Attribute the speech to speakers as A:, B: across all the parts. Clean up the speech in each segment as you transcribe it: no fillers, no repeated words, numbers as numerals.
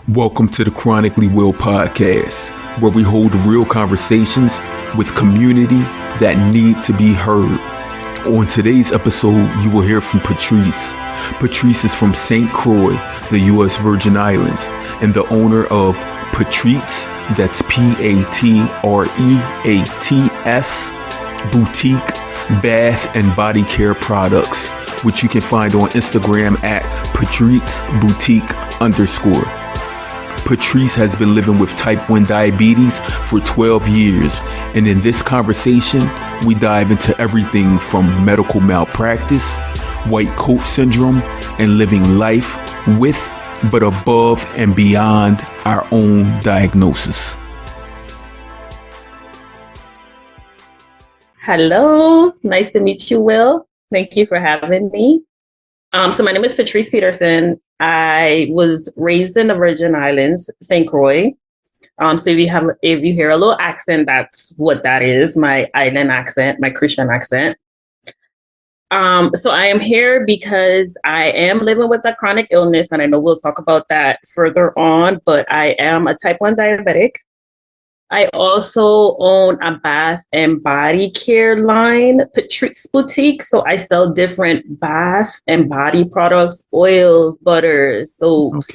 A: Welcome to the Chronically Will podcast, where we hold real conversations with community that need to be heard. On today's episode, you will hear from Patrice. Patrice is from St Croix, the U.S. Virgin Islands, and the owner of Patrice, that's P-A-T-R-E-A-T-S, boutique bath and body care products, which you can find on Instagram at Patrice Boutique _. Patrice has been living with type 1 diabetes for 12 years, and in this conversation, we dive into everything from medical malpractice, white coat syndrome, and living life with, but above and beyond our own diagnosis.
B: Hello, nice to meet you, Will. Thank you for having me. So my name is Patrice Peterson. I was raised in the Virgin Islands, St Croix. So if you hear a little accent, that's what that is, my island accent, my Christian accent. So I am here because I am living with a chronic illness, and I know we'll talk about that further on, but I am a type 1 diabetic. I also own a bath and body care line, Patrice Boutique. So I sell different bath and body products, oils, butters, soaps,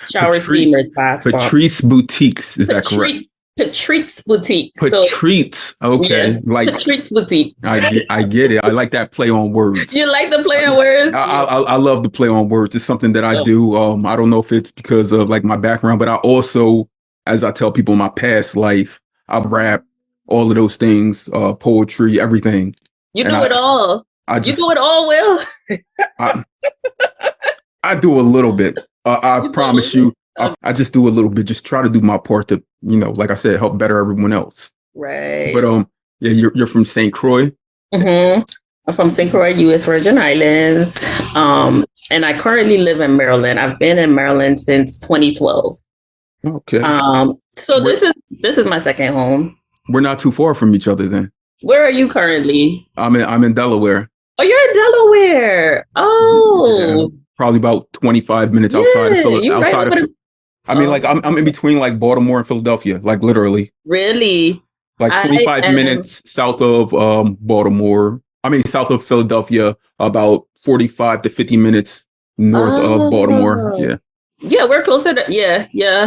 B: shower steamers, bath
A: Patrice Boutiques, is that correct?
B: Patrice Boutique.
A: Patrice, okay.
B: Yeah,
A: like
B: Patrice Boutique.
A: I get it. I like that play on words.
B: You like the play on words?
A: I love the play on words. It's something that I do. I don't know if it's because of like my background, but I also, as I tell people in my past life, I rap, all of those things, poetry, everything.
B: You do it all. You do it all, Will.
A: I do a little bit. I promise you. I just do a little bit. Just try to do my part to, like I said, help better everyone else.
B: Right.
A: But yeah, you're from St Croix.
B: Mm-hmm. I'm from St Croix, U.S. Virgin Islands, and I currently live in Maryland. I've been in Maryland since 2012.
A: Okay.
B: So this is my second home.
A: We're not too far from each other then.
B: Where are you currently?
A: I'm in Delaware.
B: Oh, you're in Delaware. Oh.
A: Yeah, probably about 25 minutes outside of Philadelphia. I'm in between like Baltimore and Philadelphia, like literally.
B: Really?
A: Like 25 minutes south of south of Philadelphia, about 45 to 50 minutes north of Baltimore. Yeah.
B: Yeah, we're closer to, yeah.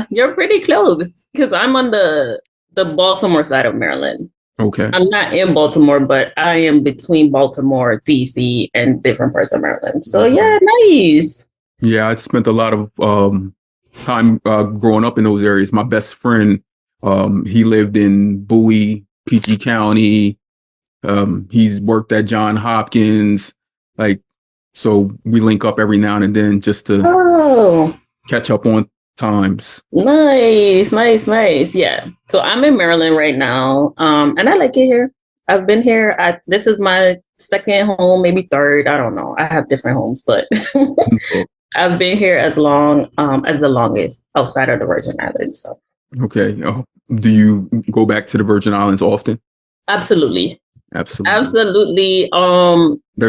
B: You're pretty close because I'm on the Baltimore side of Maryland.
A: Okay.
B: I'm not in Baltimore, but I am between Baltimore, DC, and different parts of Maryland. So yeah, nice.
A: Yeah, I spent a lot of time growing up in those areas. My best friend, he lived in Bowie, PG County. He's worked at Johns Hopkins. So we link up every now and then just to catch up on times.
B: Nice. Yeah. So I'm in Maryland right now. And I like it here. I've been here. This is my second home, maybe third. I don't know. I have different homes, but I've been here as long as the longest outside of the Virgin Islands. So.
A: Okay. Do you go back to the Virgin Islands often?
B: Absolutely. There's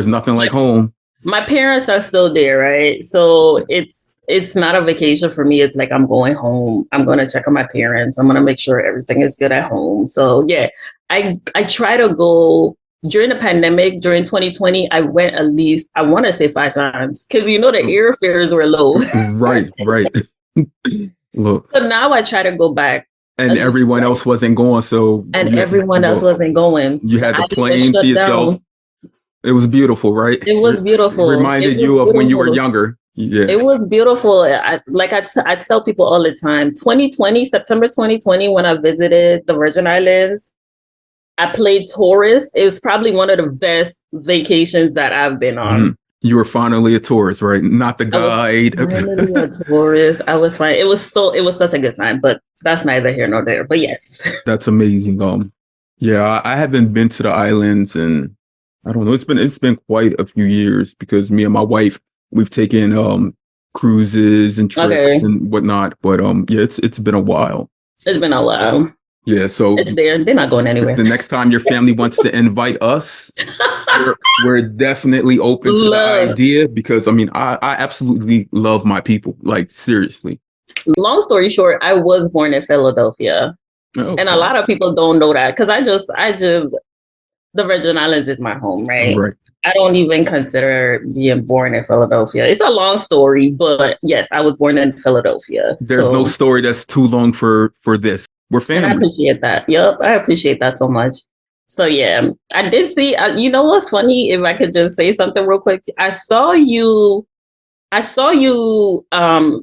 A: nothing like home.
B: My parents are still there, right? So it's not a vacation for me. It's like I'm going home. I'm going to check on my parents. I'm going to make sure everything is good at home. So yeah, I try to go during the pandemic, during 2020. I went at least, I want to say 5 times because the airfares were low.
A: Right. Look.
B: So now I try to go back.
A: And everyone else wasn't going.
B: Else wasn't going.
A: You had the plane to yourself. Down. It was beautiful, right?
B: It was beautiful.
A: Reminded you of when you were younger. Yeah.
B: It was beautiful. I tell people all the time, September 2020, when I visited the Virgin Islands, I played tourist. It was probably one of the best vacations that I've been on.
A: Mm-hmm. You were finally a tourist, right? Not the guide.
B: I was finally a tourist. I was fine. It was such a good time, but that's neither here nor there. But yes.
A: That's amazing. Yeah, I haven't been to the islands and I don't know. It's been quite a few years because me and my wife, we've taken cruises and trips and whatnot. But yeah, it's been a while.
B: It's been a while.
A: Yeah, so
B: it's there. They're not going anywhere.
A: The next time your family wants to invite us, we're definitely open to the idea because I absolutely love my people. Like seriously.
B: Long story short, I was born in Philadelphia. Okay. And a lot of people don't know that because the Virgin Islands is my home, right?
A: Right.
B: I don't even consider being born in Philadelphia. It's a long story, but yes, I was born in Philadelphia.
A: There's no story that's too long for this. We're family.
B: And I appreciate that. Yep, I appreciate that so much. So yeah, I did see. You know what's funny? If I could just say something real quick, I saw you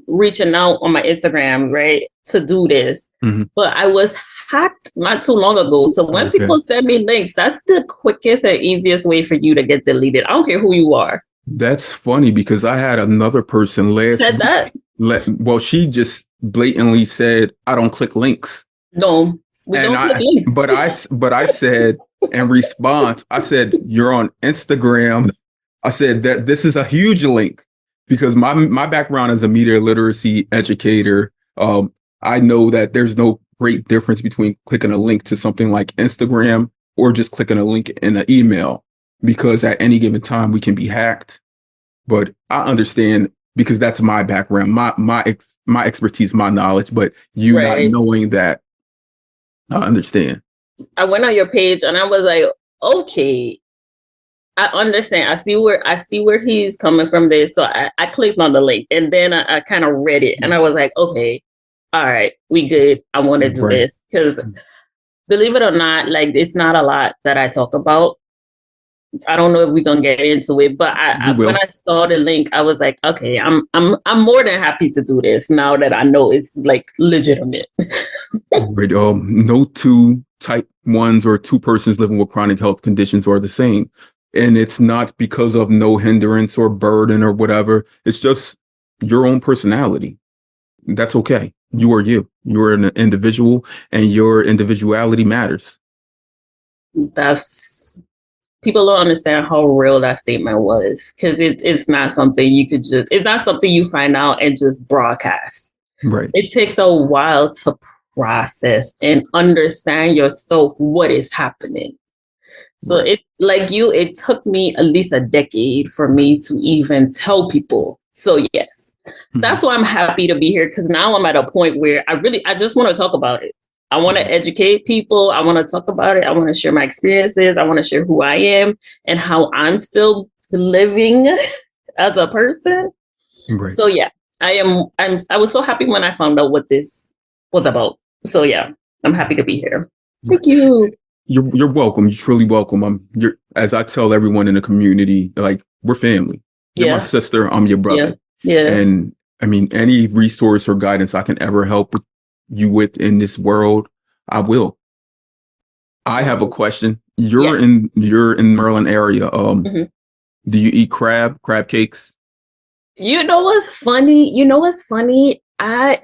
B: reaching out on my Instagram, right, to do this, but I was hacked not too long ago. So when people send me links, that's the quickest and easiest way for you to get deleted. I don't care who you are.
A: That's funny because I had another person said that. Well, she just blatantly said, "I don't click links."
B: No, we don't click links.
A: But I said in response, I said, "You're on Instagram." I said that this is a huge link because my background as a media literacy educator, I know that there's no great difference between clicking a link to something like Instagram or just clicking a link in an email, because at any given time we can be hacked. But I understand because that's my background, my expertise, my knowledge, but you not knowing that, I understand.
B: I went on your page and I was like, okay, I understand. I see where he's coming from there. So I clicked on the link and then I kind of read it and I was like, okay, all right, we good. I want to do this because believe it or not, like it's not a lot that I talk about. I don't know if we're gonna get into it, but when I saw the link, I was like, okay, I'm more than happy to do this now that I know it's like legitimate.
A: No two type 1s or two persons living with chronic health conditions are the same. And it's not because of no hindrance or burden or whatever. It's just your own personality. That's okay. You are you. You're an individual and your individuality matters.
B: People don't understand how real that statement was because it's not something it's not something you find out and just broadcast.
A: Right.
B: It takes a while to process and understand yourself what is happening. So it took me at least a decade for me to even tell people. So yes, that's why I'm happy to be here because now I'm at a point where I just want to talk about it. I want to educate people. I want to talk about it. I want to share my experiences. I want to share who I am and how I'm still living as a person. Right. So yeah, I was so happy when I found out what this was about. So yeah, I'm happy to be here. Thank you.
A: You're welcome. You're truly welcome. As I tell everyone in the community, like we're family. You're my sister. I'm your brother.
B: Yeah.
A: And I mean, any resource or guidance I can ever help you with in this world, I will. I have a question. You're in Maryland area. Do you eat crab cakes?
B: You know what's funny? I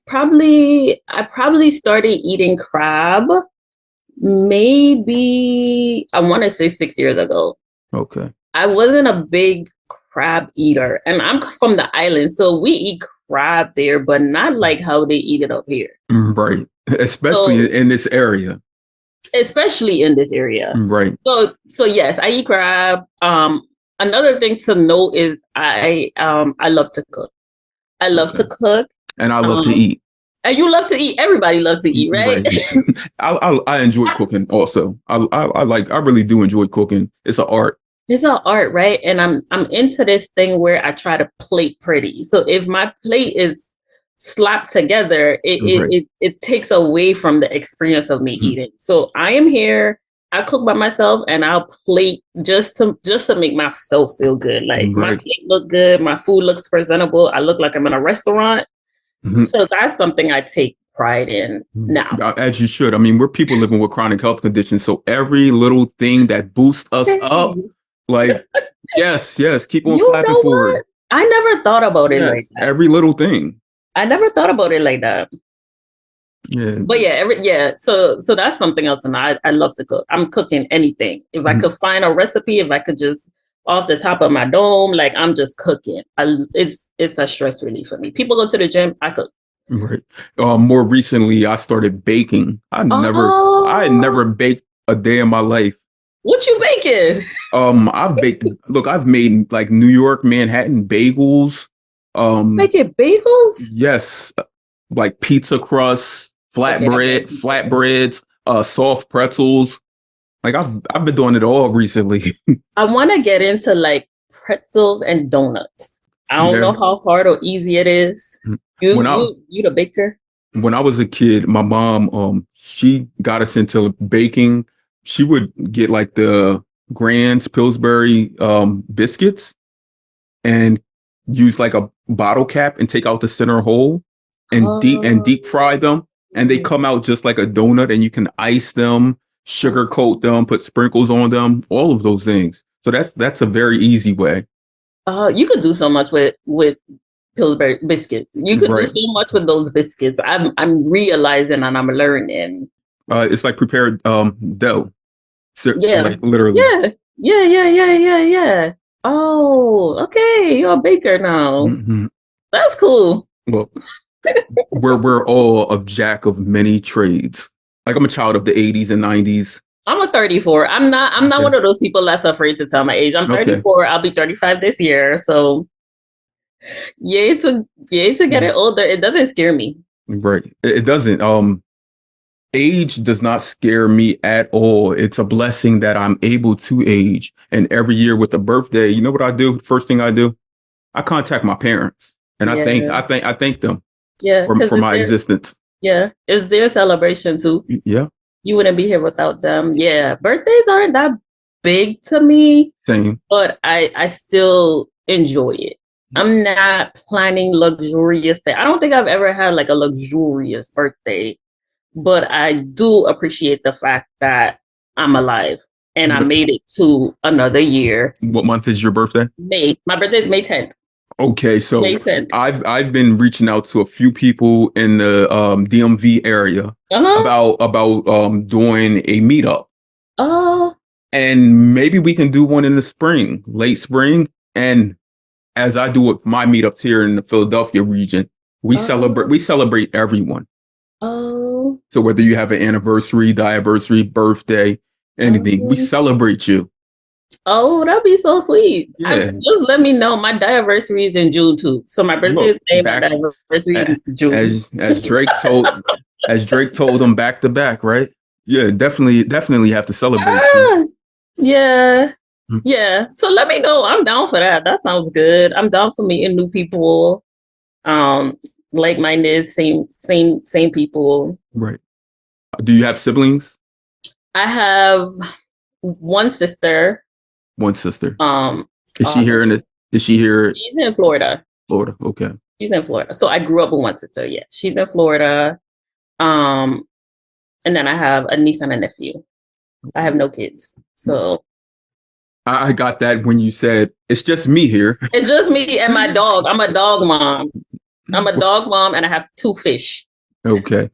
B: probably started eating crab maybe I want to say 6 years ago.
A: Okay.
B: I wasn't a big crab eater, and I'm from the island, so we eat crab there, but not like how they eat it up here.
A: Right. Especially in this area.
B: Right. So yes, I eat crab. Another thing to note is I love to cook. I love to cook.
A: And I love to eat.
B: And you love to eat. Everybody loves to eat, right?
A: I enjoy cooking also. I really do enjoy cooking. It's an art.
B: It's an art, right? And I'm into this thing where I try to plate pretty. So if my plate is slapped together, it takes away from the experience of me eating. So I am here. I cook by myself and I'll plate just to make myself feel good. Like my plate look good, my food looks presentable. I look like I'm in a restaurant. So that's something I take pride in now.
A: As you should. I mean, we're people living with chronic health conditions. So every little thing that boosts us up, like, yes, keep on clapping for it.
B: I never thought about it like that.
A: Every little thing.
B: I never thought about it like that.
A: Yeah.
B: But so that's something else. And I love to cook. I'm cooking anything. If I could find a recipe, if I could just off the top of my dome, like I'm just cooking. It's a stress relief for me. People go to the gym, I cook.
A: Right. More recently, I started baking. I had never baked a day in my life.
B: What you baking?
A: I've baked. Look, I've made like New York, Manhattan bagels.
B: Making bagels?
A: Yes, like pizza crust, flatbreads, soft pretzels. Like I've been doing it all recently.
B: I want to get into like pretzels and donuts. I don't know how hard or easy it is. You the baker?
A: When I was a kid, my mom she got us into baking. She would get like the Grand's Pillsbury biscuits and use like a bottle cap and take out the center hole and deep fry them, and they come out just like a donut, and you can ice them, sugar coat them, put sprinkles on them, all of those things. So that's a very easy way.
B: You could do so much with Pillsbury biscuits. You could do so much with those biscuits. I'm realizing and I'm learning.
A: It's like prepared dough.
B: Yeah,
A: like literally.
B: Yeah. Oh, okay. You're a baker now.
A: Mm-hmm.
B: That's cool.
A: Well, we're all a jack of many trades. Like I'm a child of the 80s and 90s.
B: I'm a 34. I'm not one of those people that's afraid to tell my age. I'm 34. Okay. I'll be 35 this year. So yay to get it older. It doesn't scare me.
A: Right. It doesn't. Age does not scare me at all. It's a blessing that I'm able to age. And every year with a birthday, you know what I do? First thing I do, I contact my parents, and I thank them.
B: Yeah,
A: for my existence.
B: Yeah, it's their celebration too.
A: Yeah,
B: you wouldn't be here without them. Yeah, birthdays aren't that big to me.
A: Same,
B: but I still enjoy it. I'm not planning luxurious things. I don't think I've ever had like a luxurious birthday. But I do appreciate the fact that I'm alive and I made it to another year.
A: What month is your birthday?
B: May. My birthday is May 10th.
A: Okay, so
B: May 10th.
A: I've been reaching out to a few people in the DMV area about doing a meetup.
B: Oh.
A: And maybe we can do one in the spring, late spring. And as I do with my meetups here in the Philadelphia region, we celebrate everyone.
B: Oh.
A: So whether you have an anniversary, diversary, birthday, anything, we celebrate you.
B: Oh, that'd be so sweet.
A: Yeah.
B: Just let me know. My anniversary is in June too. So my birthday is May, my anniversary is in June.
A: As Drake told them back to back, right? Yeah, definitely have to celebrate you.
B: Yeah. Yeah. So let me know. I'm down for that. That sounds good. I'm down for meeting new people. Like-minded, same people.
A: Right. Do you have siblings?
B: I have one sister.
A: Is she here is she here?
B: She's in Florida.
A: Florida, okay.
B: She's in Florida. So I grew up with one sister, yeah. She's in Florida. And then I have a niece and a nephew. I have no kids. So
A: I got that when you said it's just me here.
B: It's just me and my dog. I'm a dog mom. And I have 2 fish.
A: Okay.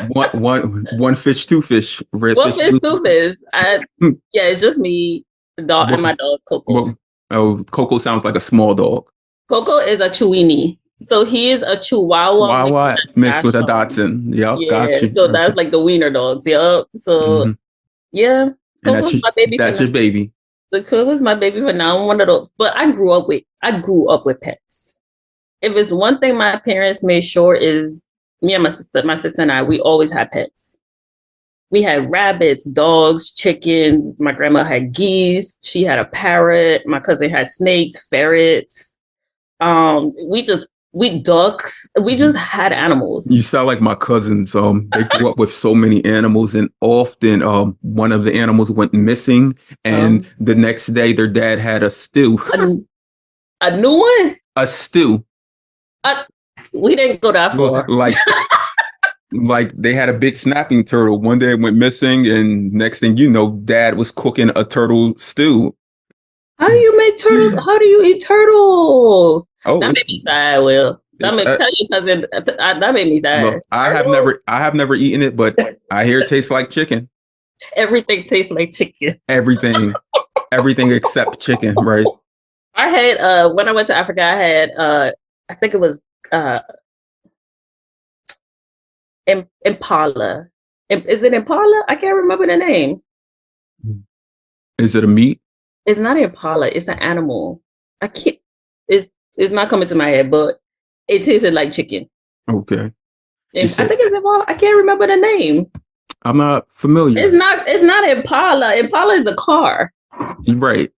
A: one fish, 2 fish.
B: One fish, 2 fish. It's just me, the dog, and my dog, Coco.
A: Coco sounds like a small dog.
B: Coco is a Chiweenie. So he is a Chihuahua
A: mixed with a Dachshund. Yep, got you.
B: So that's like the wiener dogs. Yep. So yeah, Coco's my baby.
A: That's your baby.
B: The Coco's my baby for now. I'm one of those. But I grew up with pets. If it's one thing my parents made sure is me and my sister and I, we always had pets. We had rabbits, dogs, chickens. My grandma had geese. She had a parrot. My cousin had snakes, ferrets. Ducks. We just had animals.
A: You sound like my cousins. They grew up with so many animals, and often one of the animals went missing, and the next day their dad had a stew.
B: A new one?
A: A stew.
B: We didn't go that far.
A: Like they had a big snapping turtle. One day it went missing, and next thing you know, Dad was cooking a turtle stew.
B: How do you make turtles? How do you eat turtle? Oh, that made me sad, Will. Tell your cousin. That made me sad.
A: Look, I have never eaten it, but I hear it tastes like chicken.
B: Everything tastes like chicken.
A: Everything except chicken, right?
B: I had when I went to Africa, I had I think it was impala. Is it impala? I can't remember the name.
A: Is it a meat?
B: It's not impala. It's an animal. I can't. It's not coming to my head, but it tasted like chicken.
A: Okay.
B: I think it's Impala. I can't remember the name.
A: I'm not familiar.
B: It's not Impala. Impala is a car.
A: Right.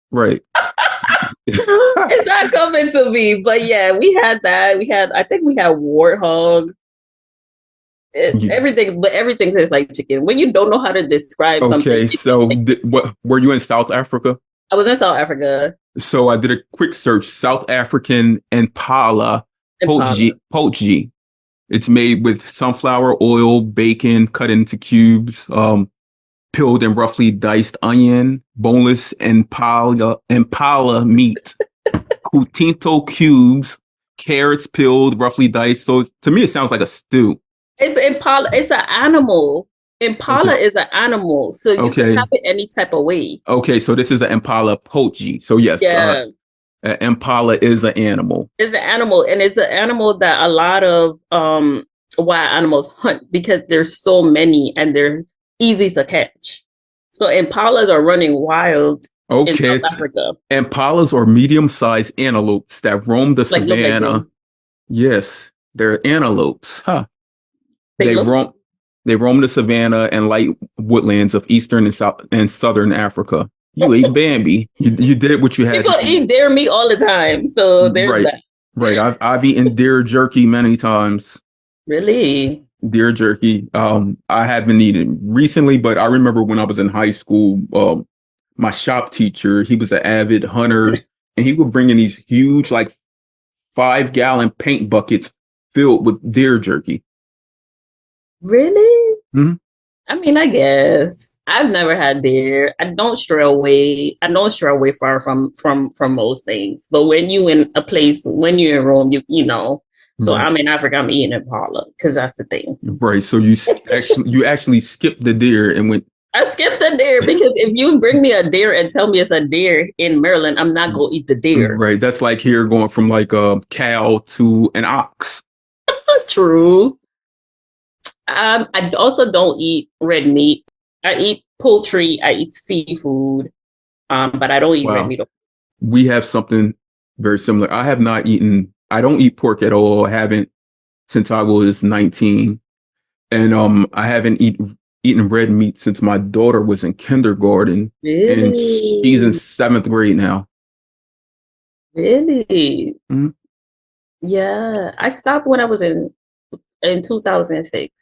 B: It's not coming to me, but yeah, we had that. I think we had warthog. Everything tastes like chicken. When you don't know how to describe something.
A: Okay, so what were you in South Africa?
B: I was in South Africa.
A: So I did a quick search. South African Impala poachie. It's made with sunflower oil, bacon cut into cubes, peeled and roughly diced onion, boneless Impala meat, coutinto cubes, carrots peeled, roughly diced. So to me, it sounds like a stew.
B: It's Impala. It's an animal. Impala is an animal, so you can have it any type of way. Okay,
A: so this is an Impala poachie. So yes, Impala is an animal.
B: It's an animal, and it's an animal that a lot of wild animals hunt because there's so many and they're easy to catch. So impalas are running wild in South Africa.
A: Impalas are medium-sized antelopes that roam the savanna. Yes, they're antelopes. Huh. They roam the savanna and light woodlands of eastern and southern Africa. You ate Bambi. You did what you had.
B: People eat deer meat all the time, so there's that.
A: Right. I've eaten deer jerky many times.
B: Really?
A: Deer jerky. I haven't eaten recently, but I remember when I was in high school, my shop teacher, he was an avid hunter, and he would bring in these huge, like 5-gallon paint buckets filled with deer jerky.
B: Really?
A: Mm-hmm.
B: I mean, I guess I've never had deer. I don't stray away far from most things. But when you in a place, when you're in Rome, you know. So I'm in Africa. I'm eating Impala because that's the thing.
A: Right. So you actually skipped the deer and went.
B: I skipped the deer because if you bring me a deer and tell me it's a deer in Maryland, I'm not gonna eat the deer.
A: Right. That's like here going from like a cow to an ox.
B: True. I also don't eat red meat. I eat poultry. I eat seafood. But I don't eat red meat.
A: We have something very similar. I don't eat pork at all. I haven't since I was 19. And I haven't eaten red meat since my daughter was in kindergarten.
B: Really?
A: And she's in 7th grade now.
B: Really?
A: Mm-hmm.
B: Yeah. I stopped when I was in 2006.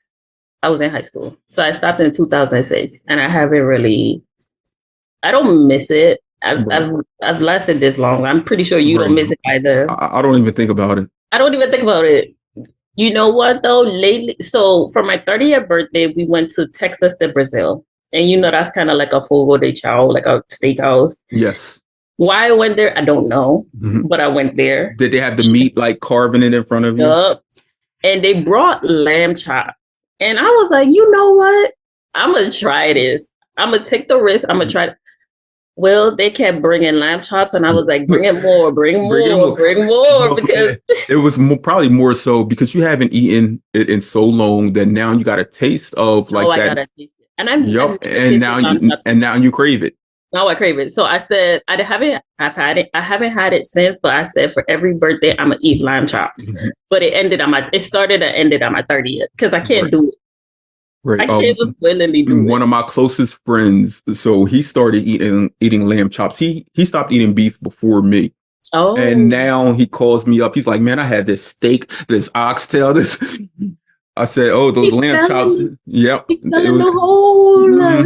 B: I was in high school. So I stopped in 2006 and I don't miss it. I've lasted this long. I'm pretty sure you don't miss it either.
A: I don't even think about it.
B: I don't even think about it. You know what though? Lately, so for my 30th birthday, we went to Texas to Brazil. And you know, that's kind of like a fogo de chao, like a steakhouse.
A: Yes.
B: Why I went there, I don't know, but I went there.
A: Did they have the meat like carving it in front of you?
B: Yep. And they brought lamb chop. And I was like, you know what? I'm going to try this. I'm going to take the risk. I'm going to try it. Well, they kept bringing lamb chops. And I was like, bring more. Because
A: it was probably more so because you haven't eaten it in so long that now you got a taste of like that. I got to taste it. And now you crave it.
B: Now I crave it. So I said, I haven't had it since, but I said for every birthday, I'm going to eat lamb chops. Mm-hmm. But it started and ended on my 30th because I can't do it. Right. I can't just willingly do it.
A: One of my closest friends, so he started eating lamb chops. He stopped eating beef before me.
B: Oh.
A: And now he calls me up. He's like, man, I had this steak, this oxtail, this. I said, oh, those lamb chops. Yep.
B: He fell in the hole.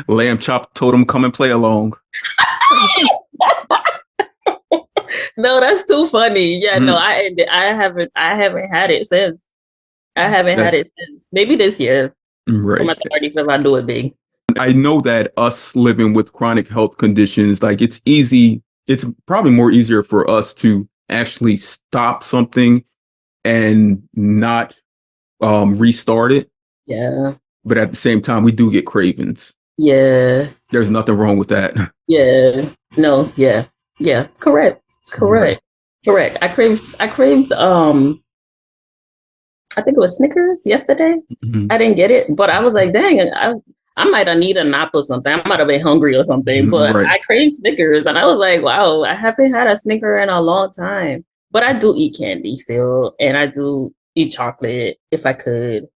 A: Lamb chop told him come and play along.
B: No, that's too funny. Yeah, no, I haven't had it since. Maybe this year.
A: Right.
B: For my 35th, I'll do it big.
A: I know that us living with chronic health conditions, like it's probably more easier for us to actually stop something and not restart it.
B: Yeah.
A: But at the same time, we do get cravings.
B: Yeah.
A: There's nothing wrong with that.
B: Yeah. No. Yeah. Yeah. Correct. I craved I think it was Snickers yesterday. Mm-hmm. I didn't get it, but I was like, dang, I'm I might have needed a nap or something. I might have been hungry or something, but
A: Right.
B: I craved Snickers and I was like, wow, I haven't had a Snicker in a long time. But I do eat candy still, and I do eat chocolate if I could.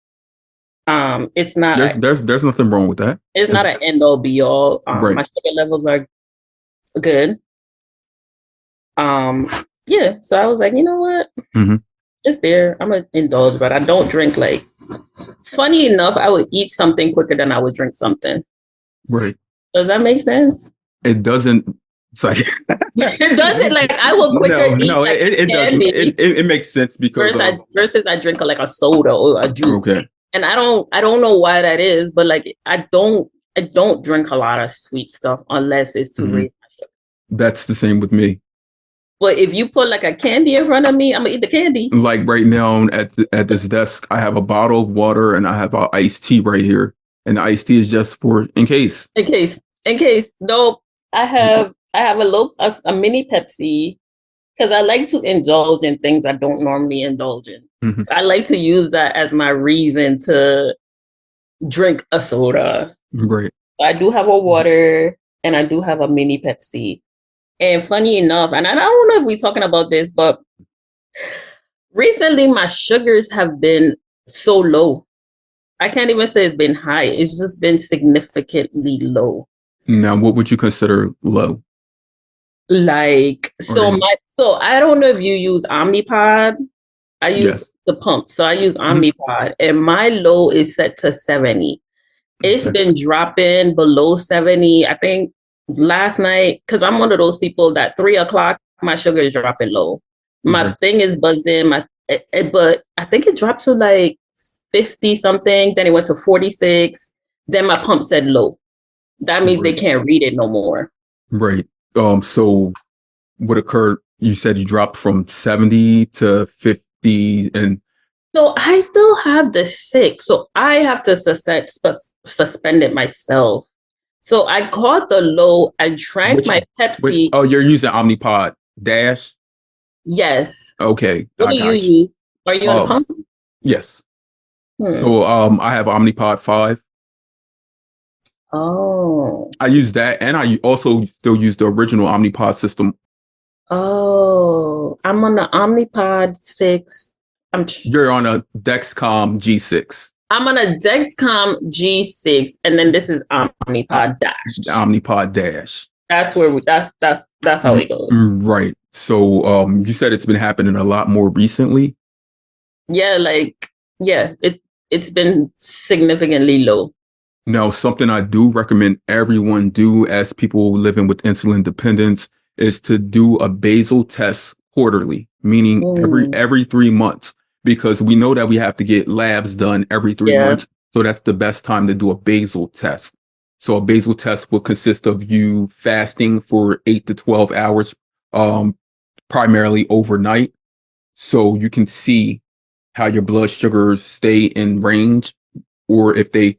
B: It's not
A: There's nothing wrong with that.
B: it's not an end all be all.
A: Right.
B: My sugar levels are good. Yeah, so I was like, you know what?
A: Mm-hmm.
B: It's there. I'm gonna indulge, but I don't drink like. Funny enough, I would eat something quicker than I would drink something.
A: Right.
B: Does that make sense?
A: It doesn't. Sorry.
B: It doesn't. Like I will quicker eat
A: No,
B: like
A: it doesn't.
B: candy
A: It makes sense because
B: versus I drink like a soda or a juice.
A: okay.
B: And I don't know why that is, but like I don't drink a lot of sweet stuff unless it's to raise my sugar.
A: That's the same with me.
B: But if you put like a candy in front of me, I'm gonna eat the candy.
A: Like right now at this desk, I have a bottle of water and I have an iced tea right here. And the iced tea is just for in case.
B: In case. No, I have a mini Pepsi because I like to indulge in things I don't normally indulge in.
A: Mm-hmm.
B: I like to use that as my reason to drink a soda.
A: Right.
B: I do have a water and I do have a mini Pepsi. And funny enough, and I don't know if we're talking about this, but recently my sugars have been so low. I can't even say it's been high. It's just been significantly low.
A: Now, what would you consider low?
B: Like, so I don't know if you use Omnipod. I use the pump. So I use Omnipod and my low is set to 70. It's been dropping below 70. I think last night, because I'm one of those people that 3:00, my sugar is dropping low. My thing is buzzing. But I think it dropped to like 50 something. Then it went to 46. Then my pump said low. That means they can't read it no more.
A: Right. So what occurred? You said you dropped from 70 to 50 and
B: so I still have the 6. So I have to suspend it myself. So I caught the low. I drank my Pepsi.
A: You're using Omnipod Dash?
B: Yes.
A: Okay.
B: What do you use? Are you on a pump?
A: Yes. So I have Omnipod 5.
B: Oh.
A: I use that and I also still use the original Omnipod system.
B: Oh, I'm on the Omnipod 6.
A: You're on a Dexcom G6.
B: I'm on a Dexcom G6, and then this is Omnipod Dash.
A: Omnipod Dash.
B: That's where that's how it goes.
A: Right. So you said it's been happening a lot more recently.
B: Yeah, it's been significantly low.
A: Now, something I do recommend everyone do as people living with insulin dependence is to do a basal test quarterly, meaning every 3 months, because we know that we have to get labs done every 3 months. So that's the best time to do a basal test. So a basal test will consist of you fasting for 8 to 12 hours, primarily overnight. So you can see how your blood sugars stay in range, or if they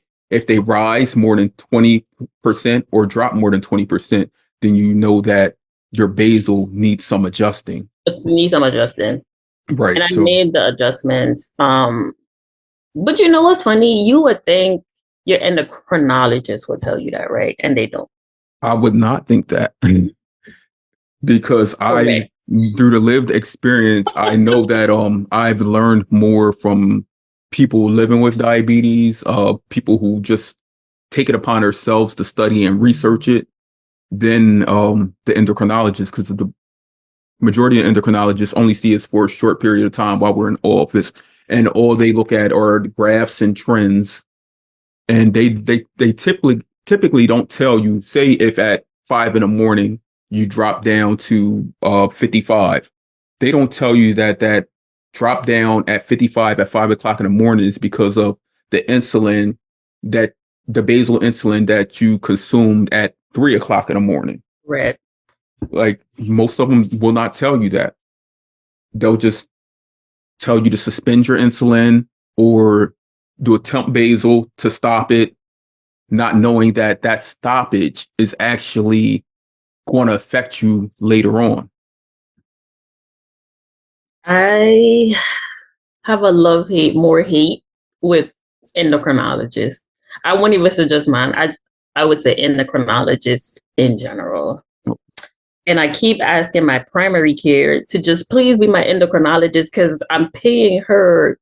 A: rise more than 20% or drop more than 20%, then you know that your basal needs some adjusting.
B: It needs some adjusting.
A: Right.
B: And I made the adjustments. But you know what's funny? You would think your endocrinologist would tell you that, right? And they don't.
A: I would not think that. Because through the lived experience, I know that I've learned more from people living with diabetes, people who just take it upon themselves to study and research it, than the endocrinologist, because the majority of endocrinologists only see us for a short period of time while we're in office, and all they look at are graphs and trends, and they typically don't tell you, say if at 5 a.m. you drop down to 55, they don't tell you that drop down at 55 at 5 o'clock in the morning is because of the insulin, that the basal insulin that you consumed at 3 o'clock in the morning.
B: Right.
A: Like most of them will not tell you that. They'll just tell you to suspend your insulin or do a temp basal to stop it, not knowing that stoppage is actually going to affect you later on.
B: I have a more hate with endocrinologists. I wouldn't even suggest mine. I would say endocrinologist in general. And I keep asking my primary care to just please be my endocrinologist because I'm paying her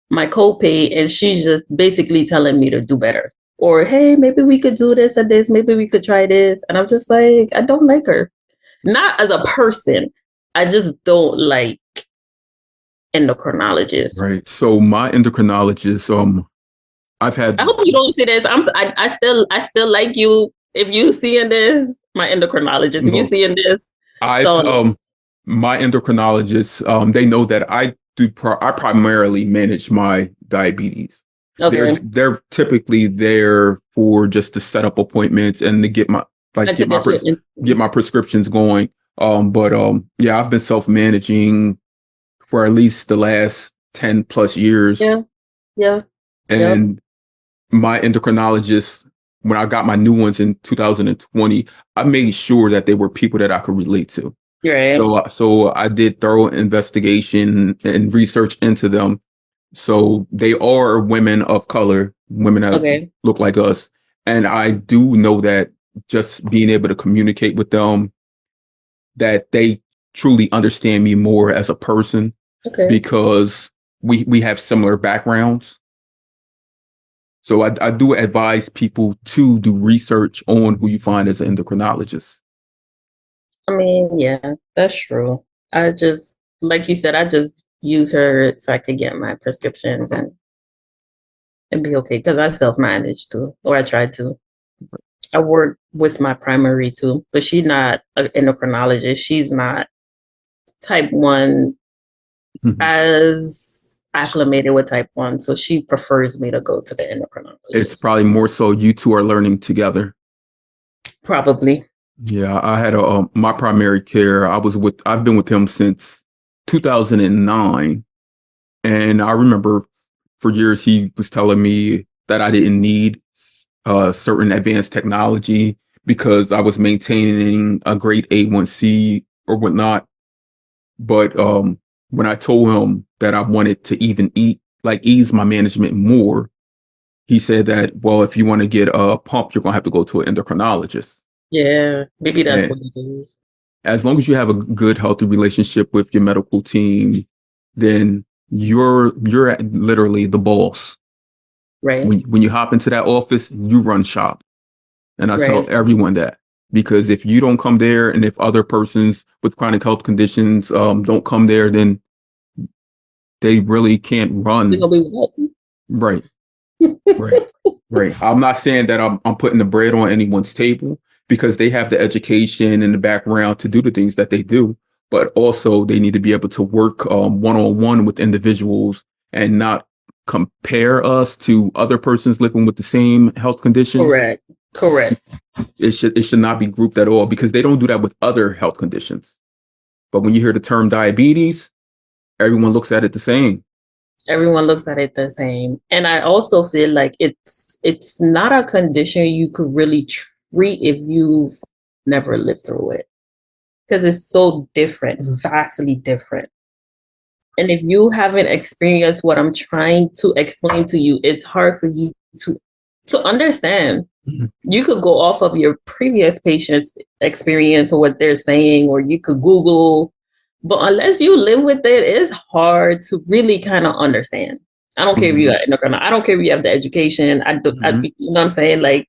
B: my copay and she's just basically telling me to do better. Or, hey, maybe we could do this or this. Maybe we could try this. And I'm just like, I don't like her. Not as a person. I just don't like endocrinologists.
A: Right. So my endocrinologist, I've had.
B: I hope you don't see this. I still like you. If you seeing this, my endocrinologist. If you seeing this,
A: my endocrinologist, they know that I primarily manage my diabetes.
B: Okay.
A: They're typically there for just to set up appointments and to get my prescriptions going. Yeah, I've been self-managing for at least the last 10 plus years.
B: Yeah.
A: And my endocrinologist, when I got my new ones in 2020, I made sure that they were people that I could relate to.
B: Right.
A: So I did thorough investigation and research into them. So they are women of color, women that look like us. And I do know that just being able to communicate with them, that they truly understand me more as a person because we have similar backgrounds. So I do advise people to do research on who you find as an endocrinologist.
B: I mean, yeah, that's true. I just, like you said, I just use her so I could get my prescriptions and be okay because I self-manage too, or I try to. I work with my primary too, but she's not an endocrinologist. She's not type 1 as acclimated with type 1. So she prefers me to go to the endocrinologist.
A: It's probably more so you two are learning together.
B: Probably.
A: Yeah, I had my primary care. I've been with him since 2009. And I remember for years he was telling me that I didn't need certain advanced technology because I was maintaining a great A1C or whatnot. But when I told him that I wanted to even ease my management more, he said that, well, if you want to get a pump, you're going to have to go to an endocrinologist.
B: Yeah, maybe that's what it is.
A: As long as you have a good, healthy relationship with your medical team, then you're literally the boss.
B: Right.
A: When you hop into that office, you run shop. And I tell everyone that. Because if you don't come there and if other persons with chronic health conditions don't come there, then they really can't run. Right. Right. I'm not saying that I'm putting the bread on anyone's table because they have the education and the background to do the things that they do. But also they need to be able to work one-on-one with individuals and not compare us to other persons living with the same health condition.
B: Correct.
A: It should not be grouped at all because they don't do that with other health conditions. But when you hear the term diabetes, everyone looks at it the same.
B: Everyone looks at it the same. And I also feel like it's not a condition you could really treat if you've never lived through it. Because it's so different, vastly different. And if you haven't experienced what I'm trying to explain to you, it's hard for you to understand. Mm-hmm. You could go off of your previous patient's experience or what they're saying, or you could Google, but unless you live with it, it's hard to really kind of understand. I don't care if you are endocrinologist. I don't care if you have the education. You know what I'm saying? Like,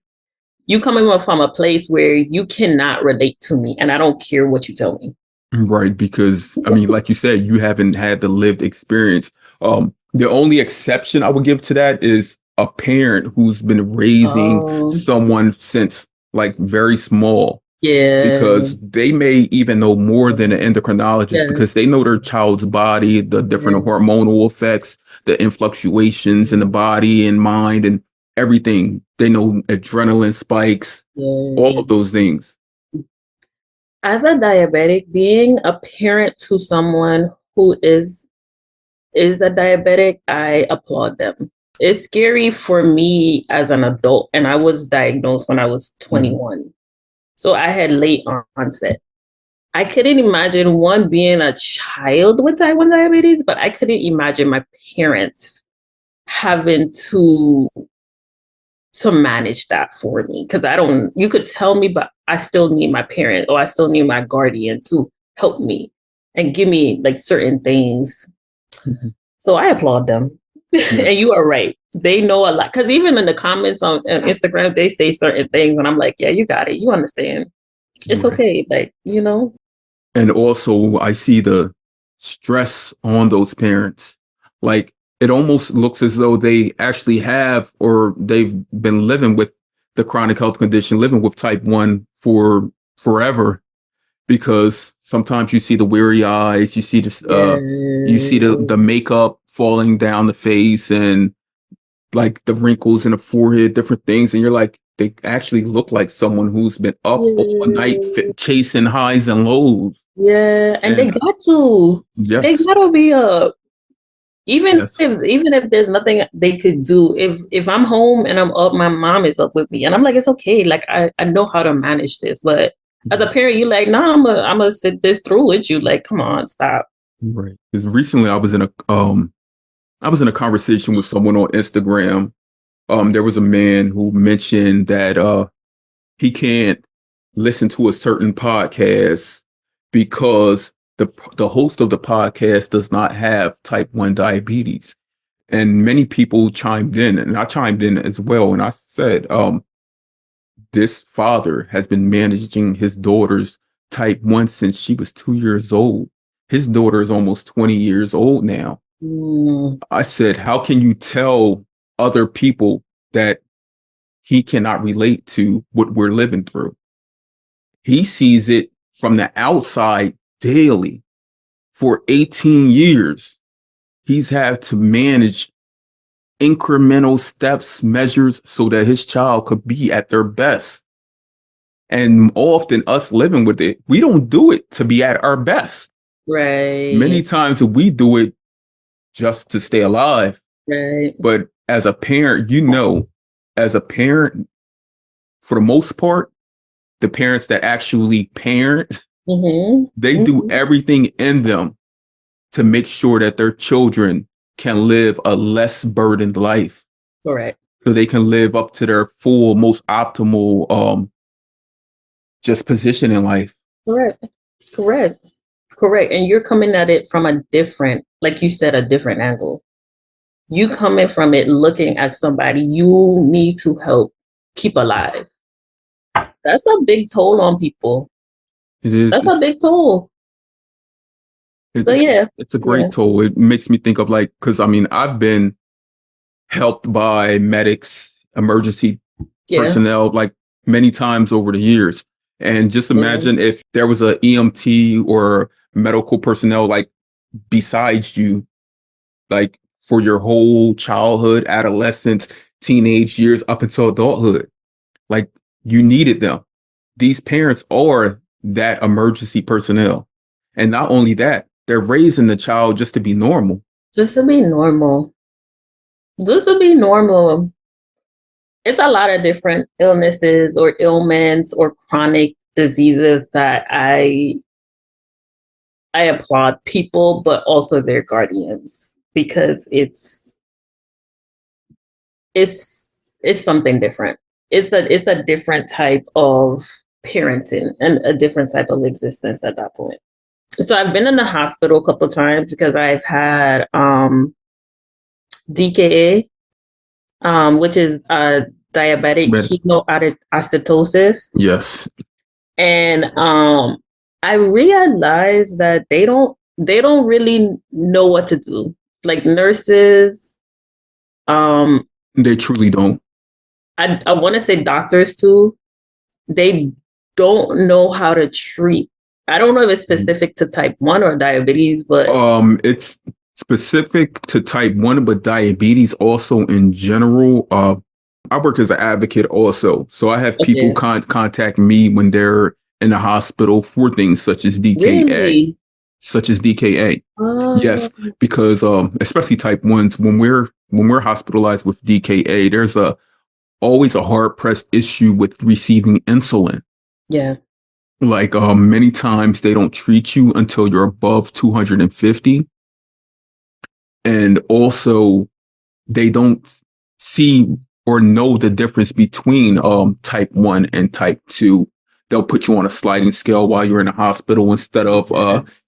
B: you coming from a place where you cannot relate to me, and I don't care what you tell me.
A: Right, because I mean, like you said, you haven't had the lived experience. The only exception I would give to that is a parent who's been raising someone since like very small.
B: Yeah.
A: Because they may even know more than an endocrinologist because they know their child's body, the different hormonal effects, the influctuations in the body and mind and everything. They know adrenaline spikes, all of those things.
B: As a diabetic, being a parent to someone who is a diabetic, I applaud them. It's scary for me as an adult, and I was diagnosed when I was 21. So I had late onset. I couldn't imagine being a child with type 1 diabetes, but I couldn't imagine my parents having to to manage that for me. Because you could tell me, but I still need my parent or I still need my guardian to help me and give me like certain things. Mm-hmm. So I applaud them. Yes. And you are right. They know a lot. Because even in the comments on Instagram, they say certain things. And I'm like, yeah, you got it. You understand. It's right. Okay. Like,
A: And also, I see the stress on those parents. Like, it almost looks as though they actually have, or they've been living with the chronic health condition, living with type 1 for forever. Because sometimes you see the weary eyes, you see this, you see the makeup falling down the face, and like the wrinkles in the forehead, different things, and you're like, they actually look like someone who's been up all night chasing highs and lows.
B: Yeah, and they got to. Yes. They gotta be up. Even if there's nothing they could do, if I'm home and I'm up, my mom is up with me, and I'm like, it's okay. Like I know how to manage this, but as a parent, you're like, no, I'm gonna sit this through with you. Like, come on, stop.
A: Right. Because recently I was in a conversation with someone on Instagram. There was a man who mentioned that he can't listen to a certain podcast because the host of the podcast does not have type 1 diabetes. And many people chimed in, and I chimed in as well. And I said, this father has been managing his daughter's type 1 since she was 2 years old. His daughter is almost 20 years old now. I said, how can you tell other people that he cannot relate to what we're living through? He sees it from the outside daily. For 18 years, he's had to manage incremental steps, measures, so that his child could be at their best. And often us living with it, we don't do it to be at our best.
B: Right.
A: Many times we do it just to stay alive.
B: Right.
A: But as a parent, as a parent, for the most part, the parents that actually parent, they do everything in them to make sure that their children can live a less burdened life.
B: Correct.
A: So they can live up to their full, most optimal just position in life.
B: Correct. And you're coming at it from a different, like you said, a different angle. You coming from it looking at somebody you need to help keep alive. That's a big toll on people.
A: It is.
B: That's a big toll.
A: It's a great toll. It makes me think of because I've been helped by medics, emergency personnel, like many times over the years. And just imagine if there was a EMT or medical personnel like besides you, like for your whole childhood, adolescence, teenage years up until adulthood. Like you needed them. These parents are that emergency personnel. And not only that, they're raising the child just to be normal.
B: Just to be normal. It's a lot of different illnesses or ailments or chronic diseases that I applaud people, but also their guardians, because it's something different. It's a different type of parenting and a different type of existence at that point. So I've been in the hospital a couple of times because I've had DKA, which is diabetic ketoacidosis.
A: Yes.
B: And I realized that they don't really know what to do. Like nurses,
A: they truly don't.
B: I want to say doctors too. They don't know how to treat. I don't know if it's specific to type 1 or diabetes, but
A: it's specific to type 1, but diabetes also in general. I work as an advocate also. So I have people contact me when they're in the hospital for things such as DKA.
B: Really?
A: Such as DKA. Yes, because especially type 1s, when we're hospitalized with DKA, there's always a hard-pressed issue with receiving insulin.
B: Yeah.
A: Like many times they don't treat you until you're above 250. And also they don't see or know the difference between type 1 and type 2. They'll put you on a sliding scale while you're in the hospital instead of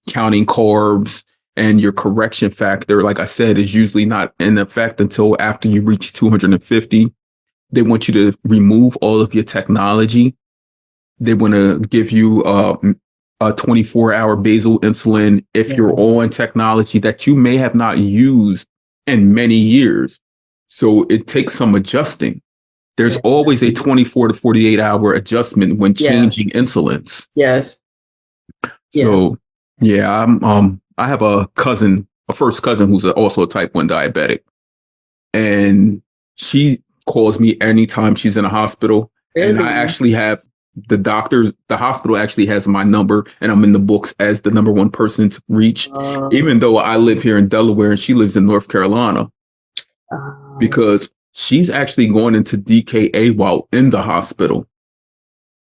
A: counting carbs, and your correction factor, like I said, is usually not in effect until after you reach 250. They want you to remove all of your technology. They want to give you a 24-hour basal insulin if you're on technology that you may have not used in many years. So it takes some adjusting. There's always a 24 to 48 hour adjustment when changing insulins.
B: Yes.
A: So I have a first cousin who's also a type 1 diabetic, and she calls me anytime she's in a hospital. Really? And I actually have the hospital actually has my number, and I'm in the books as the number one person to reach, even though I live here in Delaware and she lives in North Carolina, because she's actually going into DKA while in the hospital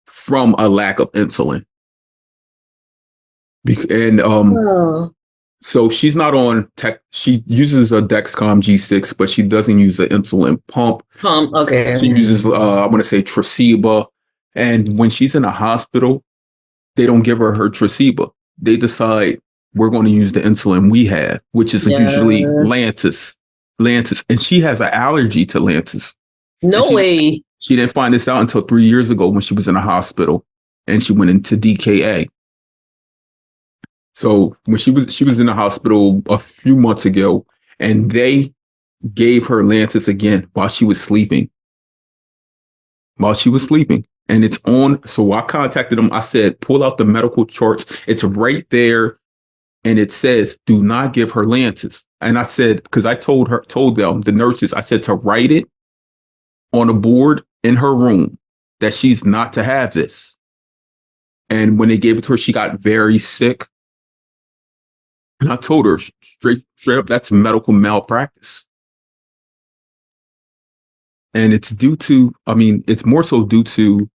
A: from a lack of insulin. So she's not on tech. She uses a Dexcom G6, but she doesn't use an insulin pump.
B: Okay.
A: She uses, I want to say, Traceba. And when she's in a hospital, they don't give her Traceba. They decide we're going to use the insulin we have, which is usually Lantus. And she has an allergy to Lantus.
B: No way.
A: She didn't find this out until 3 years ago when she was in a hospital and she went into DKA. So when she was in the hospital a few months ago, and they gave her Lantus again while she was sleeping. And it's on. So I contacted them. I said, pull out the medical charts. It's right there. And it says, do not give her Lantus. And I said, because I told them, the nurses, I said to write it on a board in her room that she's not to have this. And when they gave it to her, she got very sick. And I told her straight up, that's medical malpractice. And it's it's more so due to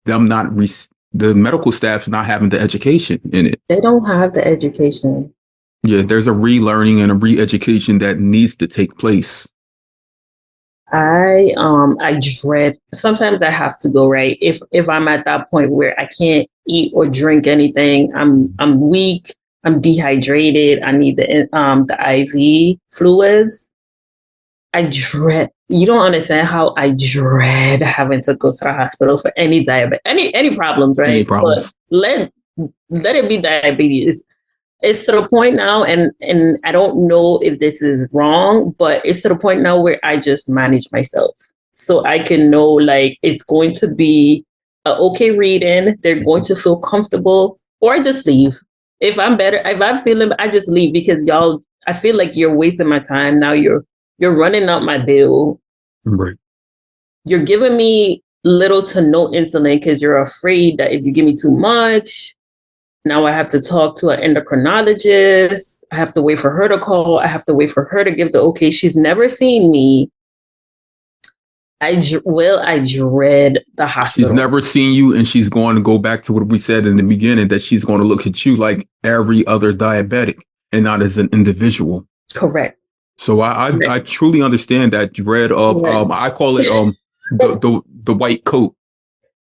A: them the medical staff not having the education in it.
B: They don't have the education.
A: Yeah, there's a relearning and a re-education that needs to take place.
B: I dread, sometimes I have to go, right? If I'm at that point where I can't eat or drink anything, I'm weak, I'm dehydrated, I need the IV fluids. You don't understand how I dread having to go to the hospital for any diabetes, any problems, right?
A: Any problems.
B: But let it be diabetes. It's to the point now, and I don't know if this is wrong, but it's to the point now where I just manage myself. So I can know, like, it's going to be an okay reading, they're going to feel comfortable, or I just leave. If I'm better, if I'm feeling, I just leave, because I feel like you're wasting my time. Now you're running up my bill.
A: Right.
B: You're giving me little to no insulin because you're afraid that if you give me too much, now I have to talk to an endocrinologist. I have to wait for her to call. I have to wait for her to give the okay. She's never seen me. I dread the hospital.
A: She's never seen you, and she's going to go back to what we said in the beginning, that she's going to look at you like every other diabetic and not as an individual.
B: Correct.
A: So I truly understand that dread of, I call it the white coat.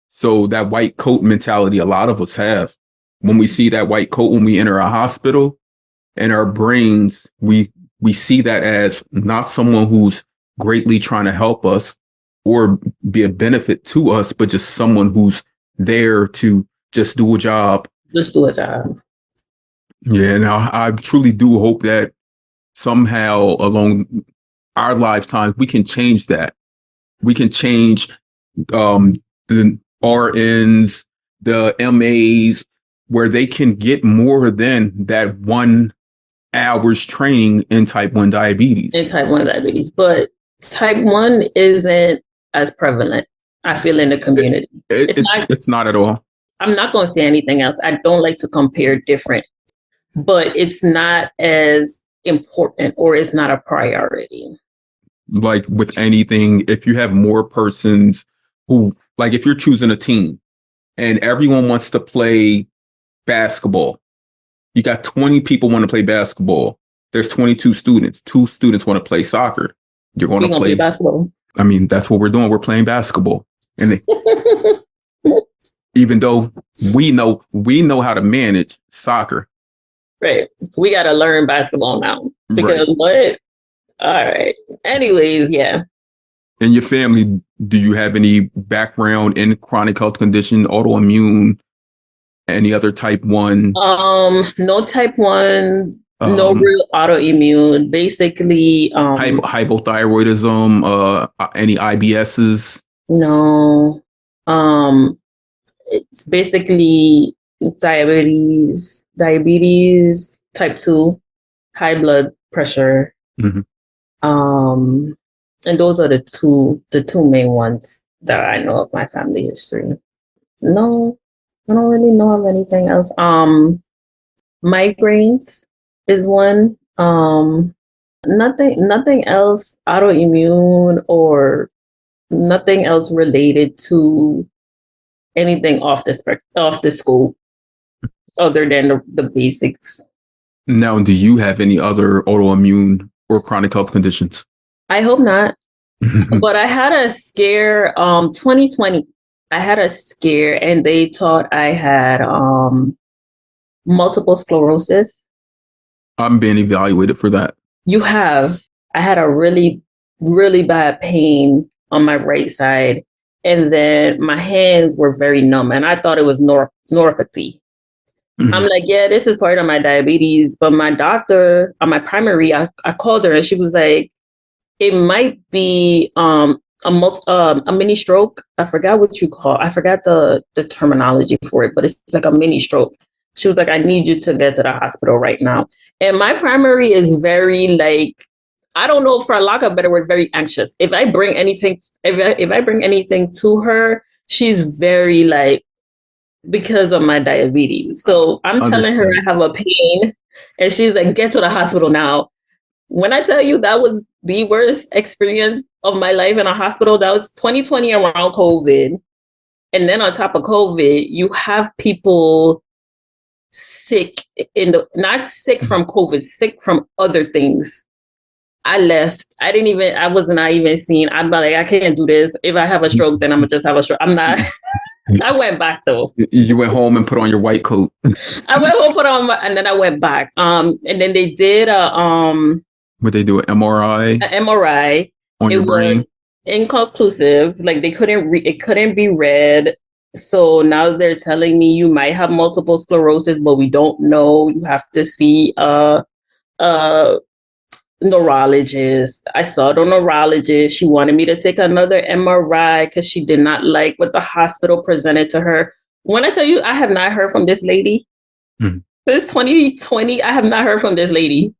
A: So that white coat mentality a lot of us have. When we see that white coat, when we enter a hospital, and our brains, we see that as not someone who's greatly trying to help us or be a benefit to us, but just someone who's there to just do a job.
B: Just do a job.
A: Yeah, now I truly do hope that somehow along our lifetime, we can change that. We can change the RNs, the MAs, where they can get more than that 1 hour's training in type 1 diabetes.
B: But type 1 isn't as prevalent, I feel, in the community.
A: It's not at all.
B: I'm not going to say anything else. I don't like to compare different, but it's not as important, or it's not a priority.
A: Like with anything, if you have more persons who, like if you're choosing a team and everyone wants to play basketball, you got 20 people want to play basketball. There's 22 students. 2 students want to play soccer. You're going to play
B: basketball.
A: I mean, that's what we're doing. We're playing basketball. And even though we know how to manage soccer.
B: Right. We got to learn basketball now. Because what? All right. Anyways, yeah.
A: In your family, do you have any background in chronic health condition, autoimmune, any other type 1?
B: No type 1, no real autoimmune. Basically,
A: hypothyroidism, any IBSs?
B: No. It's basically diabetes type 2, high blood pressure.
A: Mm-hmm.
B: And those are the two main ones that I know of my family history. No, I don't really know of anything else. Migraines is one. Nothing else autoimmune or nothing else related to anything off the scope other than the basics.
A: Now, do you have any other autoimmune or chronic health conditions?
B: I hope not. But I had a scare 2020. I had a scare and they thought I had multiple sclerosis.
A: I'm being evaluated for that.
B: You have. I had a really, really bad pain on my right side. And then my hands were very numb. And I thought it was neuropathy. Mm-hmm. I'm like, yeah, this is part of my diabetes. But my doctor, on my primary, I called her and she was like, it might be a mini stroke. I forgot what you call. I forgot the terminology for it, but it's like a mini stroke. She was like, I need you to get to the hospital right now. And my primary is very like, I don't know, for lack of a better word, very anxious. If I bring anything to her, she's very like, because of my diabetes. So I'm telling her I have a pain and she's like, get to the hospital now. When I tell you that was the worst experience of my life in a hospital, that was 2020 around COVID. And then on top of COVID, you have people sick not sick from COVID, sick from other things. I left. I was not even seen. I'm like, I can't do this. If I have a stroke, then I'm gonna just have a stroke. I'm not. I went back though.
A: You went home and put on your white coat.
B: I went home, and then I went back. And then they did
A: what they do, an MRI?
B: An MRI.
A: On your brain?
B: Was inconclusive. Like they it couldn't be read. So now they're telling me you might have multiple sclerosis, but we don't know. You have to see a neurologist. I saw the neurologist. She wanted me to take another MRI because she did not like what the hospital presented to her. When I tell you, I have not heard from this lady. Mm-hmm. Since 2020, I have not heard from this lady.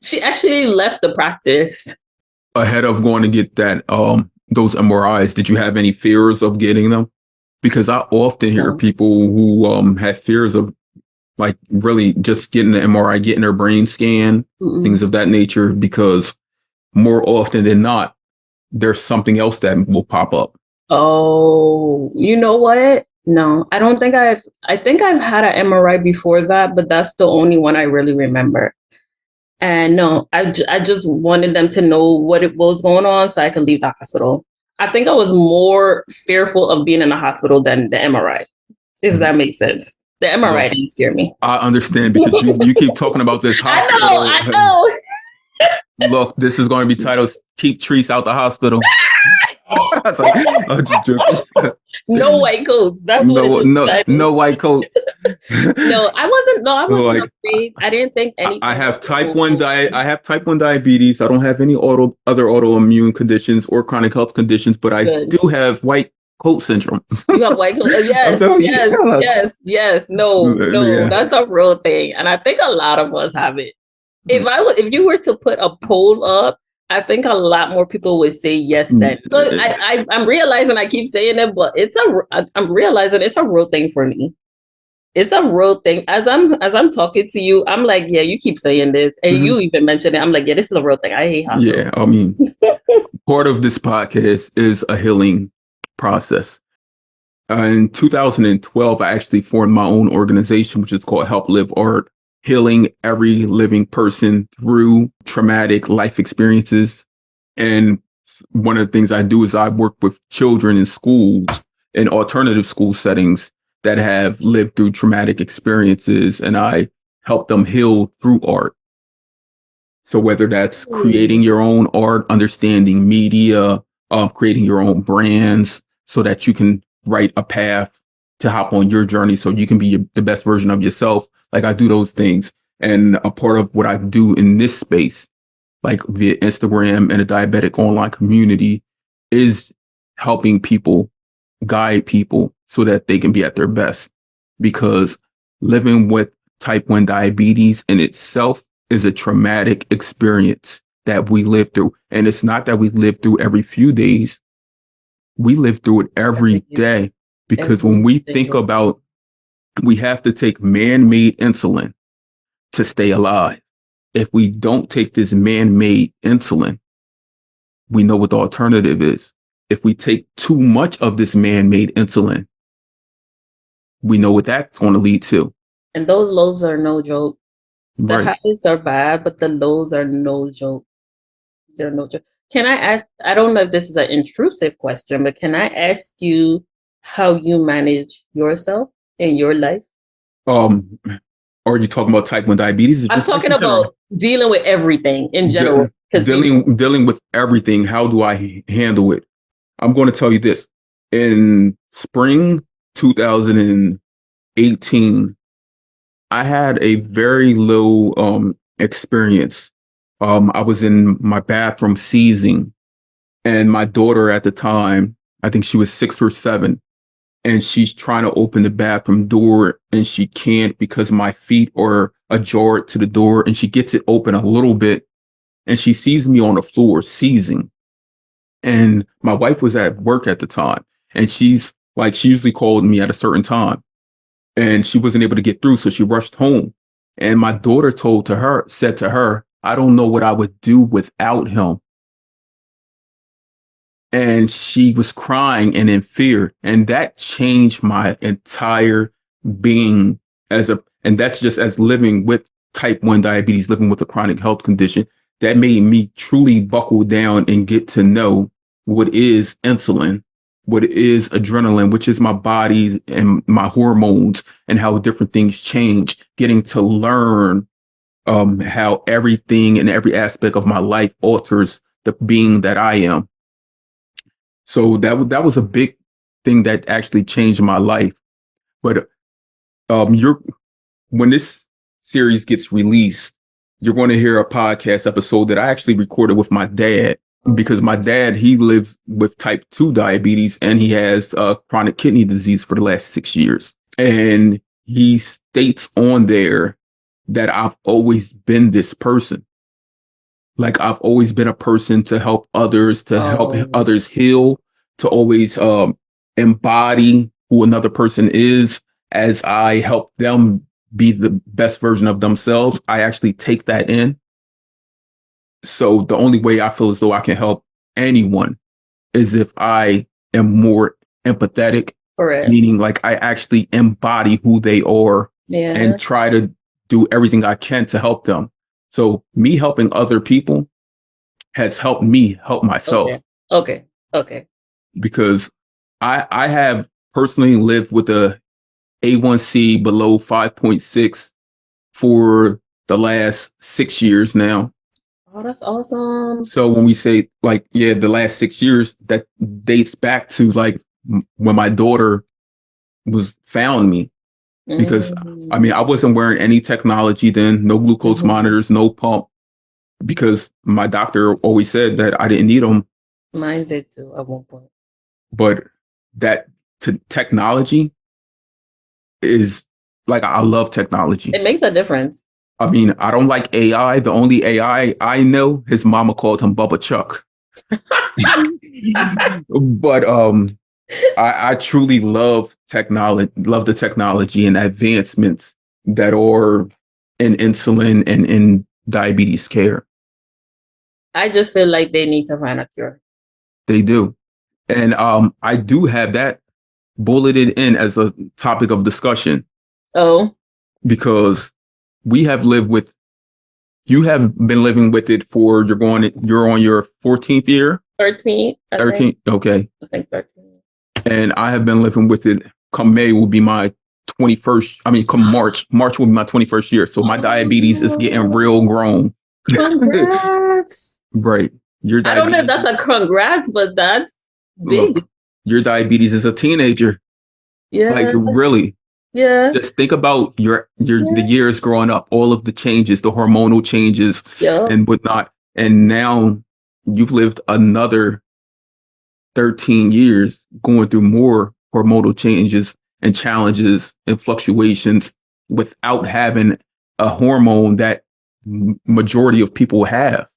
B: She actually left the practice.
A: Ahead of going to get that those MRIs, did you have any fears of getting them? Because I often hear people who have fears of like really just getting the MRI, getting their brain scan, things of that nature, because more often than not, there's something else that will pop up.
B: Oh, you know what? No, I don't think I think I've had an MRI before that, but that's the only one I really remember. And no, I just wanted them to know what was going on so I could leave the hospital. I think I was more fearful of being in the hospital than the MRI, if that makes sense. The MRI didn't scare me.
A: I understand because you keep talking about this hospital.
B: I know.
A: Look, this is going to be titled "Keep Patrice Out the Hospital."
B: No white coats. That's
A: no white coat.
B: No, I wasn't afraid. I didn't think anything.
A: I have type 1 diabetes. I don't have any other autoimmune conditions or chronic health conditions, but I do have white coat syndrome. You have white coat?
B: Yes. No, that's a real thing, and I think a lot of us have it. If you were to put a poll up, I think a lot more people would say yes then. So I'm realizing I keep saying it, but I'm realizing it's a real thing for me. It's a real thing. As I'm talking to you, I'm like, yeah, you keep saying this. And you even mentioned it. I'm like, yeah, this is a real thing. I hate hospitals.
A: Yeah, I mean, part of this podcast is a healing process. In 2012, I actually formed my own organization, which is called Help Live Art, healing every living person through traumatic life experiences. And one of the things I do is I work with children in schools, in alternative school settings that have lived through traumatic experiences, and I help them heal through art. So whether that's creating your own art, understanding media, creating your own brands so that you can write a path to hop on your journey so you can be the best version of yourself. Like I do those things. And a part of what I do in this space, like via Instagram and a diabetic online community, is helping people, guide people so that they can be at their best. Because living with type 1 diabetes in itself is a traumatic experience that we live through. And it's not that we live through every few days. We live through it every day. Because when we think about, we have to take man-made insulin to stay alive. If we don't take this man-made insulin, we know what the alternative is. If we take too much of this man-made insulin, we know what that's going to lead to.
B: And those lows are no joke. The
A: Right.
B: highs are bad, but the lows are no joke. They're no joke. Can I ask, I don't know if this is an intrusive question, but can I ask you how you manage yourself in your life?
A: Are you talking about type 1 diabetes?
B: I'm talking about dealing with everything in general.
A: Dealing with everything. How do I handle it? I'm going to tell you this. In spring 2018, I had a very low experience. I was in my bathroom seizing, and my daughter at the time, I think she was 6 or 7, and she's trying to open the bathroom door and she can't because my feet are ajar to the door, and she gets it open a little bit and she sees me on the floor seizing. And my wife was at work at the time, and she usually called me at a certain time, and she wasn't able to get through. So she rushed home, and my daughter said to her, I don't know what I would do without him. And she was crying and in fear. And that changed my entire being and that's just as living with type 1 diabetes, living with a chronic health condition. That made me truly buckle down and get to know what is insulin, what is adrenaline, which is my body and my hormones, and how different things change. Getting to learn how everything and every aspect of my life alters the being that I am. So that was a big thing that actually changed my life. But when this series gets released, you're going to hear a podcast episode that I actually recorded with my dad, because my dad, he lives with type 2 diabetes, and he has chronic kidney disease for the last 6 years. And he states on there that I've always been this person. Like I've always been a person to help others, to help others heal, to always embody who another person is as I help them be the best version of themselves. I actually take that in. So the only way I feel as though I can help anyone is if I am more empathetic, meaning like I actually embody who they are and try to do everything I can to help them. So me helping other people has helped me help myself.
B: Okay.
A: Because I have personally lived with a A1C below 5.6 for the last 6 years now.
B: Oh, that's awesome.
A: So when we say the last 6 years, that dates back to when my daughter found me. Because I mean, I wasn't wearing any technology then, no glucose monitors, no pump, because my doctor always said that I didn't need them.
B: Mine did too at one point.
A: But technology is I love technology.
B: It makes a difference.
A: I mean, I don't like AI. The only AI I know, his mama called him Bubba Chuck. But I truly love the technology and advancements that are in insulin and in diabetes care.
B: I just feel like they need to find a cure.
A: They do. And I do have that bulleted in as a topic of discussion.
B: Oh.
A: Because you have been living with it for, you're on your 14th year?
B: 13.
A: 13. Okay.
B: I think 13.
A: And I have been living with it. Come May will be my 21st. I mean, come March will be my 21st year. So my diabetes is getting real grown.
B: Congrats.
A: Right. Your
B: I don't know if that's a congrats, but that's big.
A: Look, your diabetes is a teenager.
B: Yeah.
A: Like, really.
B: Yeah.
A: Just think about the years growing up, all of the changes, the hormonal changes and whatnot. And now you've lived another 13 years going through more hormonal changes and challenges and fluctuations without having a hormone that majority of people have.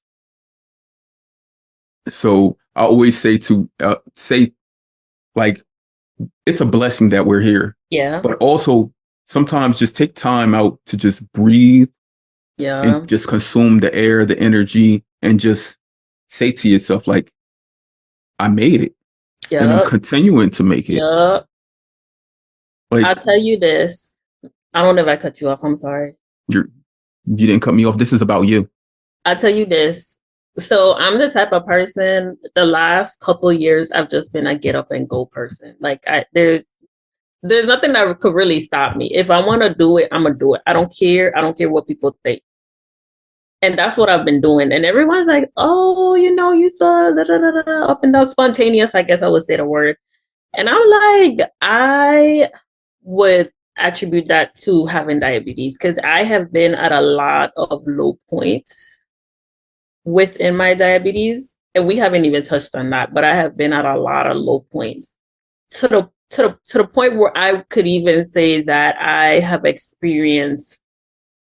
A: So I always say like, it's a blessing that we're here.
B: Yeah.
A: But also sometimes just take time out to just breathe.
B: Yeah.
A: And just consume the air, the energy, and just say to yourself, like, I made it. Yeah. And I'm continuing to make it.
B: Yeah.
A: Like,
B: I'll tell you this. I don't know if I cut you off. I'm sorry.
A: You didn't cut me off. This is about you.
B: I'll tell you this. So I'm the type of person, the last couple of years, I've just been a get up and go person. Like there's nothing that could really stop me. If I want to do it, I'm going to do it. I don't care. I don't care what people think. And that's what I've been doing. And everyone's like, oh, you saw up and down, spontaneous, I guess I would say the word. And I'm like, I would attribute that to having diabetes because I have been at a lot of low points within my diabetes. And we haven't even touched on that, but I have been at a lot of low points to the point where I could even say that I have experienced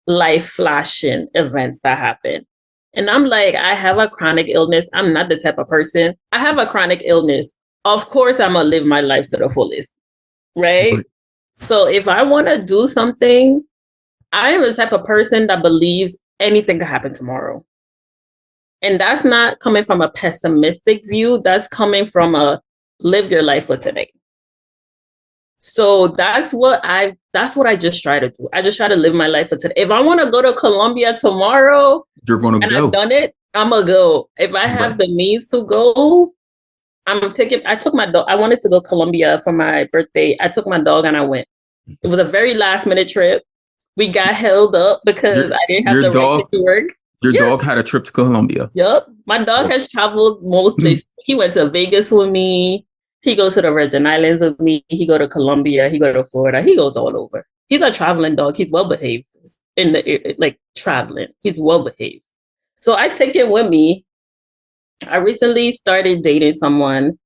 B: life flashing events that happen. And I'm like, I have a chronic illness. I'm not the type of person. I have a chronic illness. Of course, I'm going to live my life to the fullest. Right? So if I want to do something, I am the type of person that believes anything can happen tomorrow. And that's not coming from a pessimistic view. That's coming from a live your life for today. So that's what I just try to do. I just try to live my life for today. If I want to go to Colombia tomorrow,
A: you're going to go.
B: I've done it, I'm going to go. If I have the means to go, I took my dog. I wanted to go to Colombia for my birthday. I took my dog and I went. It was a very last minute trip. We got held up because I didn't have the right to work.
A: Your dog had a trip to Colombia.
B: Yep. My dog has traveled most places. He went to Vegas with me. He goes to the Virgin Islands with me. He go to Colombia. He go to Florida. He goes all over. He's a traveling dog. He's well behaved traveling. He's well behaved. So I take him with me. I recently started dating someone,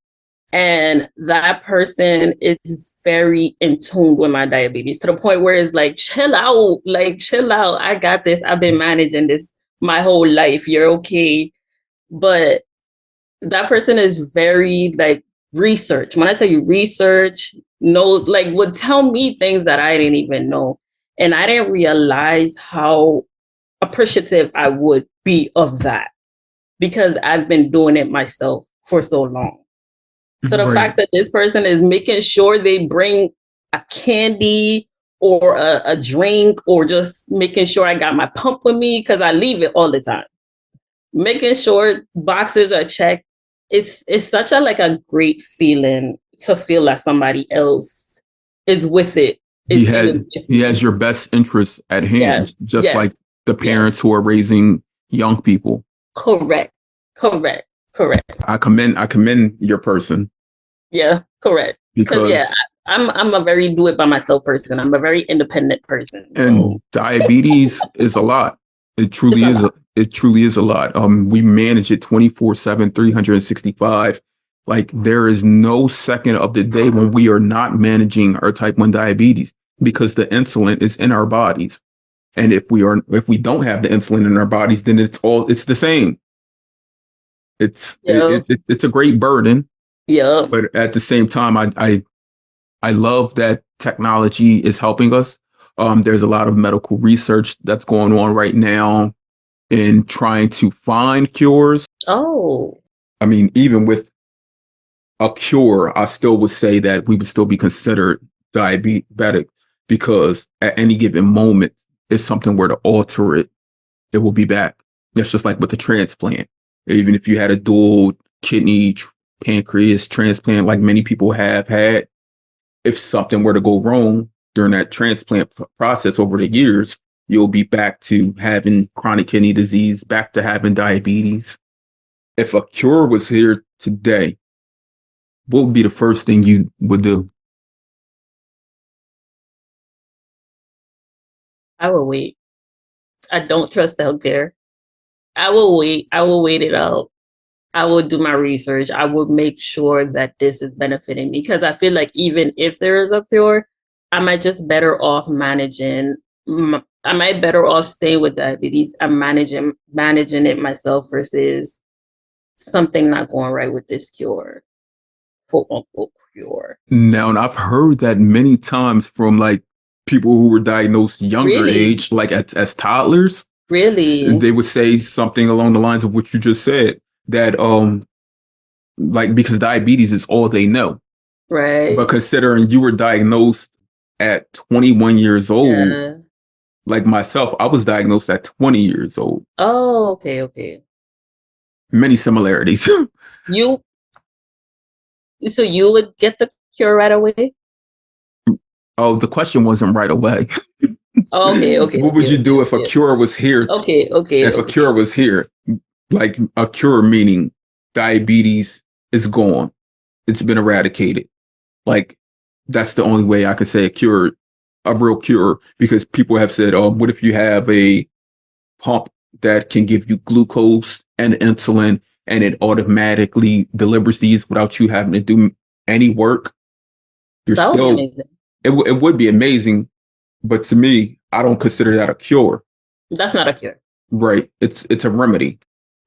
B: and that person is very in tune with my diabetes to the point where it's like, chill out. I got this. I've been managing this my whole life. You're okay. But that person is very research. When I tell you research, would tell me things that I didn't even know. And I didn't realize how appreciative I would be of that because I've been doing it myself for so long. So the fact that this person is making sure they bring a candy or a drink or just making sure I got my pump with me because I leave it all the time. Making sure boxes are checked. It's such a great feeling to feel that somebody else is with it.
A: He has your best interests at hand, like the parents who are raising young people.
B: Correct. I
A: commend your person.
B: Yeah, correct. Because I'm a very do it by myself person. I'm a very independent person.
A: And diabetes is a lot. It truly is. It truly is a lot. We manage it 24/7, 365. Like there is no second of the day when we are not managing our type 1 diabetes because the insulin is in our bodies. And if we don't have the insulin in our bodies, then it's the same. It's a great burden.
B: Yeah.
A: But at the same time, I love that technology is helping us. There's a lot of medical research that's going on right now in trying to find cures.
B: Oh.
A: I mean, even with a cure, I still would say that we would still be considered diabetic because at any given moment, if something were to alter it, it will be back. That's just like with the transplant. Even if you had a dual kidney, pancreas transplant, like many people have had, if something were to go wrong during that transplant process over the years, you'll be back to having chronic kidney disease, back to having diabetes. If a cure was here today, what would be the first thing you would do?
B: I will wait. I don't trust healthcare. I will wait. I will wait it out. I will do my research. I will make sure that this is benefiting me, because I feel like even if there is a cure, I might just better off managing. I might better off staying with diabetes. I'm managing it myself versus something not going right with this cure, quote unquote cure.
A: Now, and I've heard that many times from like people who were diagnosed younger
B: Really?
A: age, like as toddlers.
B: Really?
A: They would say something along the lines of what you just said, that like, because diabetes is all they know.
B: Right.
A: But considering you were diagnosed at 21 years old,
B: Yeah.
A: like myself, I was diagnosed at 20 years old.
B: Oh, okay.
A: Many similarities.
B: So you would get the cure right away?
A: Oh, the question wasn't right away.
B: Okay.
A: What would you do if a cure was here?
B: Okay.
A: If a cure was here, like a cure meaning diabetes is gone, it's been eradicated. Like, that's the only way I could say a real cure, because people have said, oh, what if you have a pump that can give you glucose and insulin and it automatically delivers these without you having to do any work?
B: That would be amazing.
A: It would be amazing, but to me, I don't consider that a cure.
B: That's not a cure.
A: Right. It's a remedy.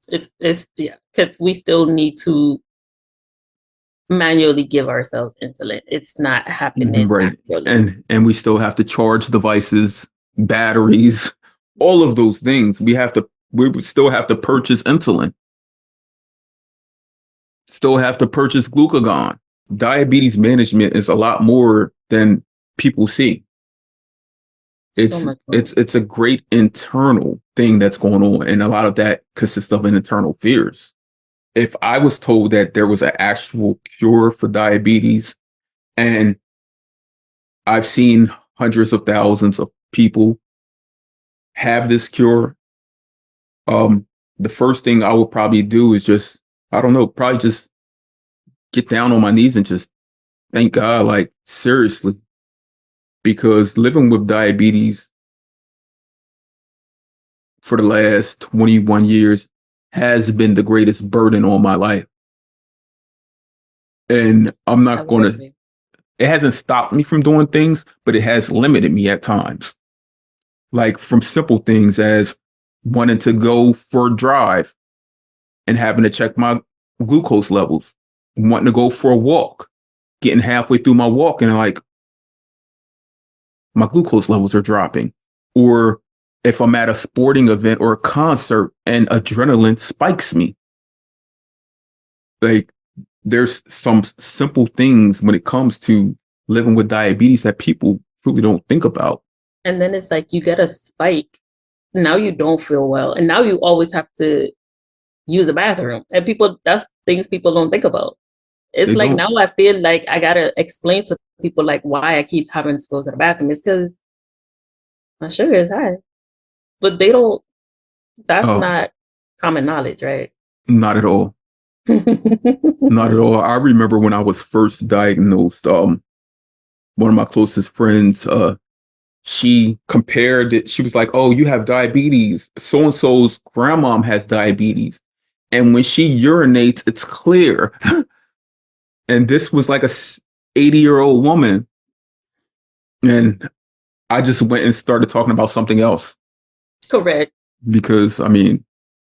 B: It's because we still need to manually give ourselves insulin. It's not happening.
A: Right. And we still have to charge devices, batteries, all of those things. We would still have to purchase insulin. Still have to purchase glucagon. Diabetes management is a lot more than people see. It's a great internal thing that's going on, and a lot of that consists of internal fears. If I was told that there was an actual cure for diabetes, and I've seen hundreds of thousands of people have this cure, the first thing I would probably do is just, I don't know, probably just get down on my knees and just thank God, like, seriously. Because living with diabetes for the last 21 years has been the greatest burden on my life. And I'm not going to, it hasn't stopped me from doing things, but it has limited me at times. Like, from simple things as wanting to go for a drive and having to check my glucose levels, wanting to go for a walk, getting halfway through my walk and like, my glucose levels are dropping. Or if I'm at a sporting event or a concert and adrenaline spikes me. Like, there's some simple things when it comes to living with diabetes that people truly don't think about.
B: And then it's like you get a spike. Now you don't feel well. And now you always have to use a bathroom. And that's things people don't think about. It's like now I feel like I gotta explain to people like why I keep having to go to the bathroom. It's because my sugar is high. But that's not common knowledge, right?
A: Not at all. Not at all. I remember when I was first diagnosed, one of my closest friends, she compared it. She was like, oh, you have diabetes. So-and-so's grandmom has diabetes. And when she urinates, it's clear. And this was like a 80-year-old woman. And I just went and started talking about something else.
B: Correct.
A: Because,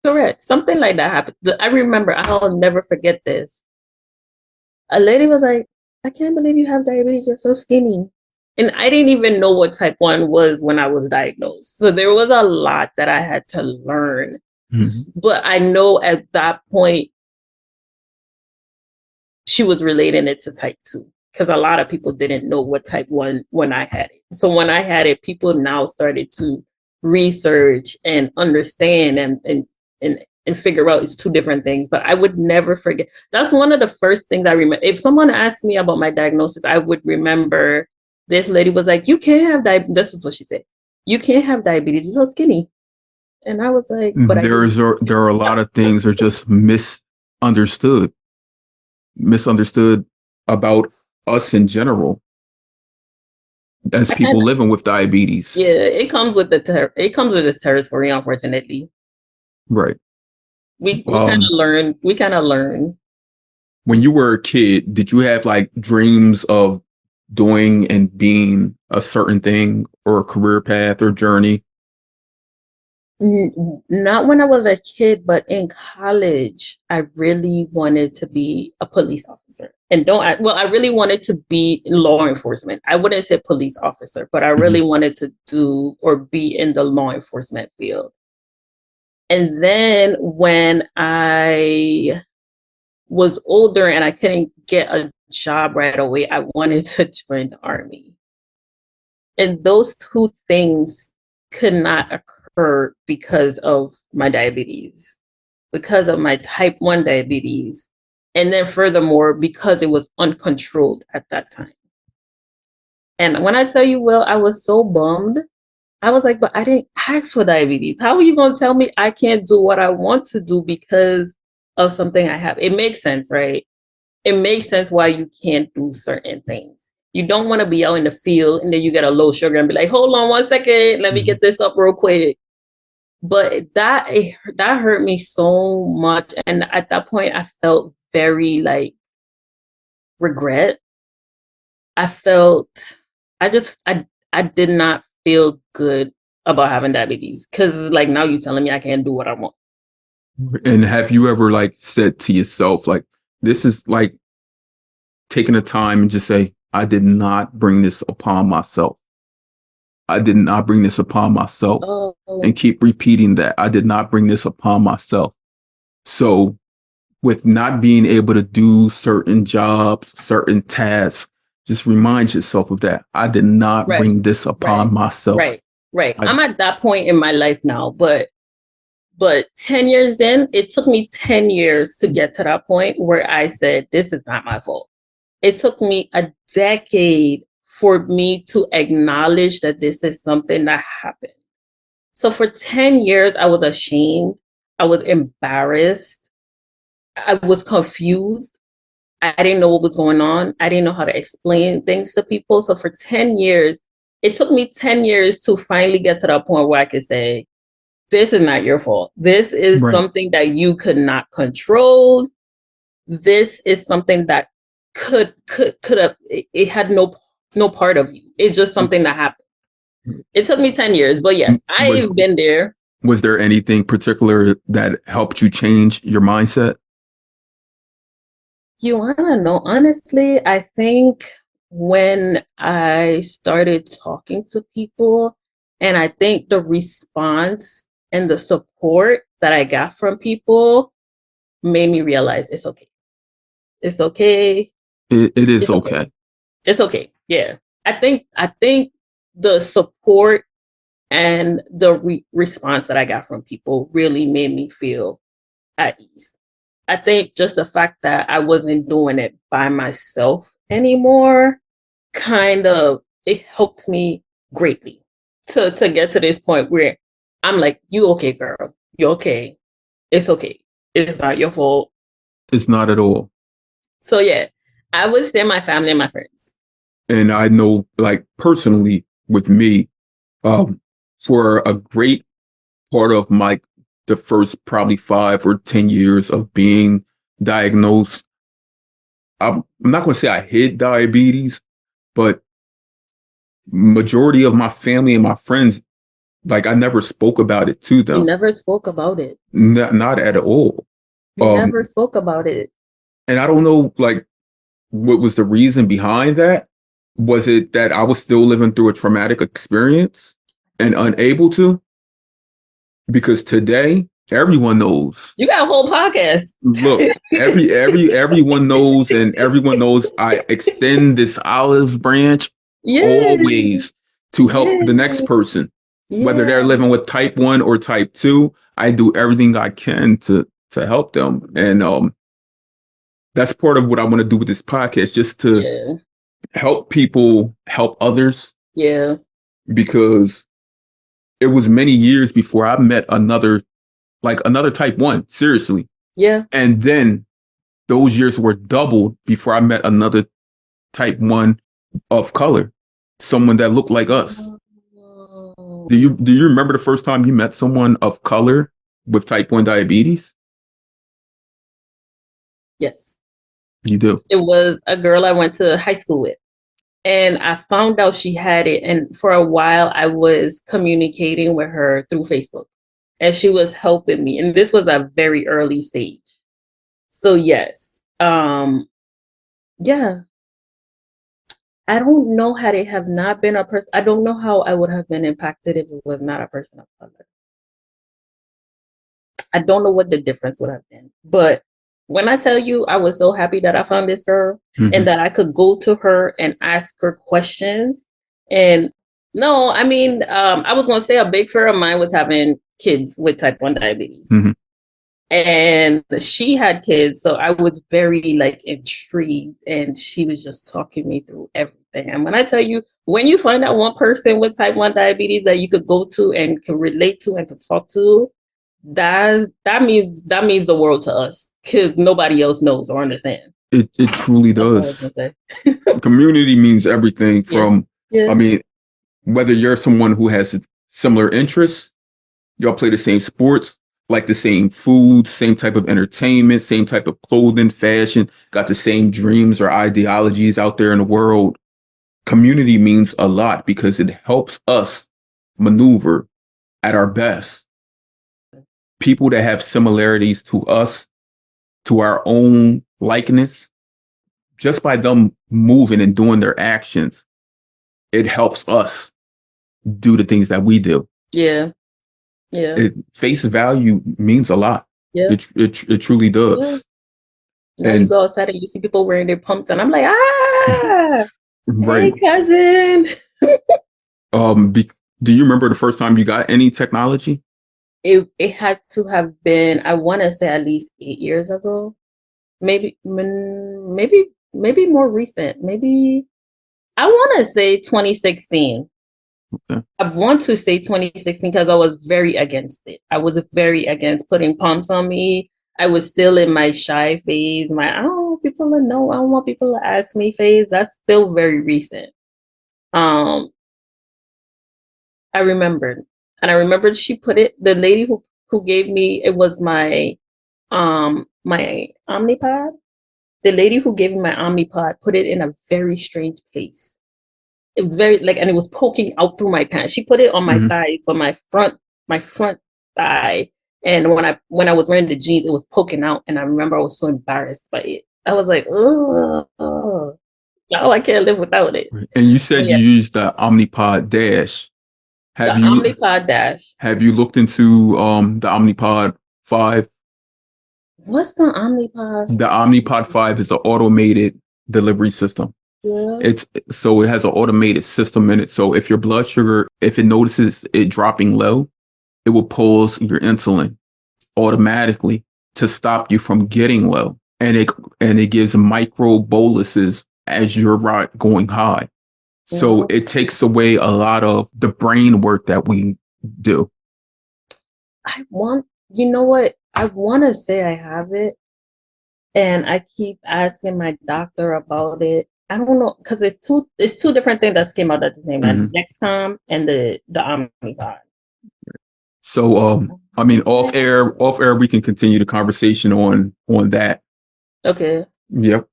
B: correct. Something like that happened. I remember, I'll never forget this. A lady was like, I can't believe you have diabetes. You're so skinny. And I didn't even know what type 1 was when I was diagnosed. So there was a lot that I had to learn. Mm-hmm. But I know at that point, she was relating it to type 2 because a lot of people didn't know what type 1 when I had it. So when I had it, people now started to research and understand and and figure out it's two different things. But I would never forget. That's one of the first things I remember. If someone asked me about my diagnosis, I would remember this lady was like, "You can't have diabetes." This is what she said. "You can't have diabetes. You're so skinny." And I was like, "But
A: there are a lot of things that are just misunderstood about us in general as people living with diabetes."
B: Yeah, it comes with the territory, unfortunately.
A: Right.
B: We kind of learn. We kind of learn.
A: When you were a kid, did you have like dreams of doing and being a certain thing or a career path or journey?
B: Not when I was a kid, but in college, I really wanted to be a police officer. And I really wanted to be in law enforcement. I wouldn't say police officer, but I really wanted to do or be in the law enforcement field. And then when I was older and I couldn't get a job right away, I wanted to join the Army. And those two things could not occur because of my diabetes, because of my type 1 diabetes. And then furthermore, because it was uncontrolled at that time. And when I tell you, Will, I was so bummed. I was like, but I didn't ask for diabetes. How are you going to tell me I can't do what I want to do because of something I have? It makes sense, right? It makes sense why you can't do certain things. You don't want to be out in the field and then you get a low sugar and be like, hold on 1 second, let me get this up real quick. But that hurt me so much. And at that point, I felt very like regret. I did not feel good about having diabetes because like now you're telling me I can't do what I want.
A: And have you ever like said to yourself, like, this is like taking the time and just say, I did not bring this upon myself. I did not bring this upon myself.
B: Oh.
A: And keep repeating that. I did not bring this upon myself. So with not being able to do certain jobs, certain tasks, just remind yourself of that. I did not bring this upon myself.
B: Right. I'm at that point in my life now, but 10 years in, it took me 10 years to get to that point where I said, this is not my fault. It took me a decade for me to acknowledge that this is something that happened. So for 10 years, I was ashamed. I was embarrassed. I was confused. I didn't know what was going on. I didn't know how to explain things to people. So for 10 years, it took me 10 years to finally get to that point where I could say, this is not your fault. This is something that you could not control. This is something that could have, it had no part of you. It's just something that happened. It took me 10 years, but yes, I've been there.
A: Was there anything particular that helped you change your mindset?
B: You want to know, honestly, I think when I started talking to people, and I think the response and the support that I got from people made me realize it's okay. It's okay.
A: It is okay.
B: It's okay. Yeah. I think the support and the response that I got from people really made me feel at ease. I think just the fact that I wasn't doing it by myself anymore it helped me greatly to get to this point where I'm like, you okay, girl? You okay? It's okay. It's not your fault.
A: It's not at all.
B: So yeah, I would say my family and my friends.
A: And I know, like, personally with me, for a great part of the first probably 5 or 10 years of being diagnosed, I'm not going to say I hid diabetes, but majority of my family and my friends, like, I never spoke about it to them.
B: You never spoke about it.
A: Not at all.
B: You never spoke about it.
A: And I don't know, like, what was the reason behind that? Was it that I was still living through a traumatic experience and unable to? Because today, everyone knows.
B: You got a whole podcast.
A: Look, everyone knows, and everyone knows I extend this olive branch always to help the next person, whether they're living with type 1 or type 2. I do everything I can to help them. And that's part of what I want to do with this podcast, just to help people help others.
B: Yeah.
A: Because it was many years before I met another type 1, seriously.
B: Yeah.
A: And then those years were doubled before I met another type 1 of color, someone that looked like us.
B: Oh.
A: Do you remember the first time you met someone of color with type 1 diabetes?
B: Yes.
A: You do?
B: It was a girl I went to high school with. And I found out she had it. And for a while, I was communicating with her through Facebook. And she was helping me. And this was a very early stage. So, yes. Yeah. I don't know how they have not been a person. I don't know how I would have been impacted if it was not a person of color. I don't know what the difference would have been. But when I tell you, I was so happy that I found this girl and that I could go to her and ask her questions. And no, I mean, I was going to say a big fear of mine was having kids with type 1 diabetes. And she had kids. So I was very intrigued, and she was just talking me through everything. And when I tell you, when you find out one person with type 1 diabetes that you could go to and can relate to and can talk to, that means the world to us, because nobody else knows or understands.
A: It truly does. Community means everything from, I mean, whether you're someone who has similar interests, y'all play the same sports, like the same food, same type of entertainment, same type of clothing, fashion, got the same dreams or ideologies out there in the world. Community means a lot because it helps us maneuver at our best. People that have similarities to us, to our own likeness, just by them moving and doing their actions, it helps us do the things that we do.
B: Yeah.
A: Face value means a lot.
B: Yeah.
A: It truly does.
B: Yeah. Now you go outside and you see people wearing their pumps, and I'm like, right. Hey, cousin.
A: Do you remember the first time you got any technology?
B: It had to have been, I want to say, at least 8 years ago. Maybe more recent. Maybe I want to say 2016. Okay. I want to say 2016 because I was very against it. I was very against putting pumps on me. I was still in my shy phase. I don't want people to know. I don't want people to ask me phase. That's still very recent. I remembered. And I remembered she put it, the lady who gave me, it was my my Omnipod. The lady who gave me my Omnipod put it in a very strange place. It was very and it was poking out through my pants. She put it on my thighs, but my front thigh. And when I was wearing the jeans, it was poking out. And I remember I was so embarrassed by it. I was like, oh, no, I can't live without it.
A: And you said you used the Omnipod Dash.
B: Omnipod Dash.
A: Have you looked into the Omnipod 5?
B: What's the Omnipod?
A: The Omnipod 5 is an automated delivery system. Yeah. It has an automated system in it. So if your blood sugar, if it notices it dropping low, it will pulse your insulin automatically to stop you from getting low. And it gives micro boluses as you're going high. So it takes away a lot of the brain work that we do.
B: You know what? I want to say I have it, and I keep asking my doctor about it. I don't know, because it's two different things that came out at the same time: Dexcom and the Omnipod.
A: So, I mean, off air, we can continue the conversation on that.
B: Okay.
A: Yep.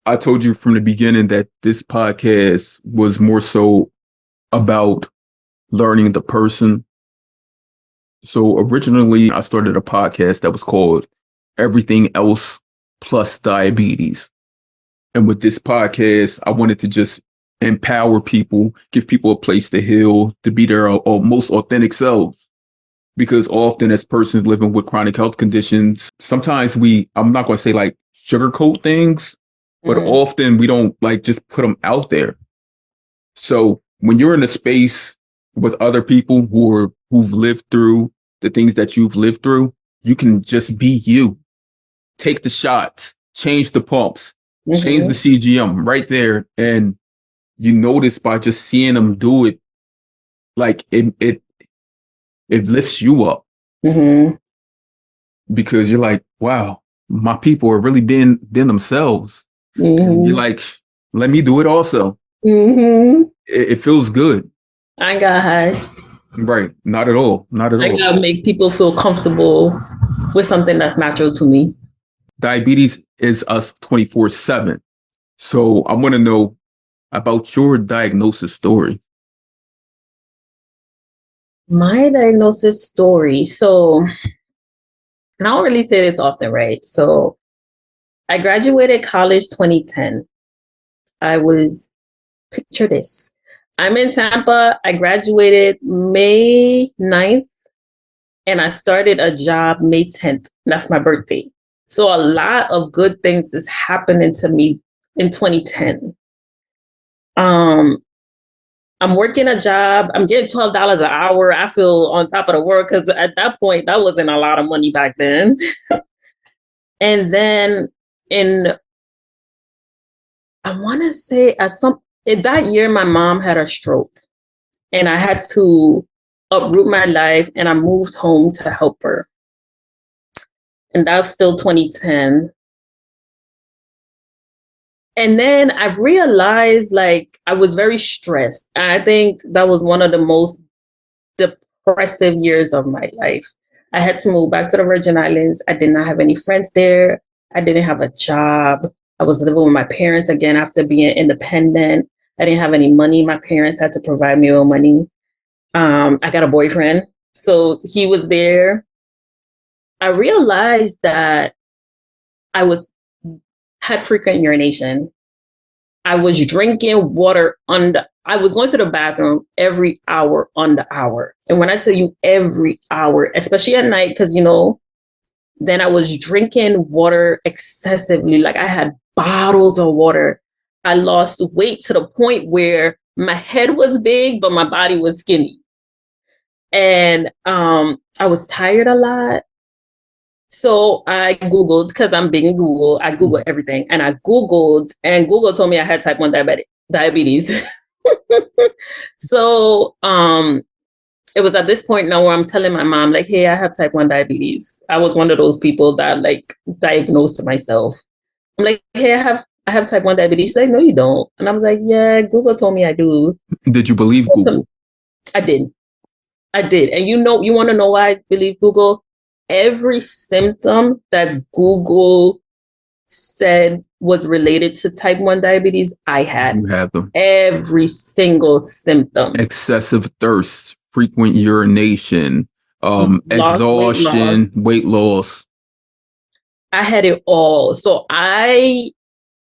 A: I told you from the beginning that this podcast was more so about learning the person. So originally I started a podcast that was called Everything Else Plus Diabetes. And with this podcast, I wanted to just empower people, give people a place to heal, to be their most authentic selves. Because often as persons living with chronic health conditions, sometimes I'm not going to say sugarcoat things, but often we don't just put them out there. So when you're in a space with other people who've lived through the things that you've lived through, you can just be you. Take the shots, change the pumps, change the CGM right there. And you notice by just seeing them do it, like it lifts you up. Because you're like, wow, my people are really being themselves. And you're like, let me do it also. It feels good.
B: I got high.
A: Right. Not at all. Not at all.
B: I gotta make people feel comfortable with something that's natural to me.
A: Diabetes is us 24/7. So I want to know about your diagnosis story.
B: My diagnosis story. So, and I don't really say this often, right? So I graduated college 2010. Picture this. I'm in Tampa. I graduated May 9th and I started a job May 10th. That's my birthday. So a lot of good things is happening to me in 2010. I'm working a job. I'm getting $12 an hour. I feel on top of the world because at that point, that wasn't a lot of money back then. And then I want to say in that year, my mom had a stroke and I had to uproot my life and I moved home to help her. And that was still 2010. And then I realized like I was very stressed. And I think that was one of the most depressive years of my life. I had to move back to the Virgin Islands. I did not have any friends there. I didn't have a job. I was living with my parents again after being independent. I didn't have any money. My parents had to provide me with money. I got a boyfriend, so he was there. I realized that I had frequent urination. I was drinking water I was going to the bathroom every hour on the hour. And when I tell you every hour, especially at night, because, then I was drinking water excessively. Like I had bottles of water. I lost weight to the point where my head was big, but my body was skinny. And I was tired a lot. So I Googled, because I'm big in Google, I Googled everything. And I Googled, and Google told me I had type 1 diabetes. So it was at this point now where I'm telling my mom, like, hey, I have type 1 diabetes. I was one of those people that like diagnosed myself. I'm like, hey, I have type 1 diabetes. She's like, no, you don't. And I was like, yeah, Google told me I do.
A: Did you believe Google?
B: I did. And you want to know why I believe Google? Every symptom that Google said was related to type 1 diabetes, I had.
A: You had them.
B: Every single symptom.
A: Excessive thirst, frequent urination, exhaustion, weight loss.
B: I had it all. So I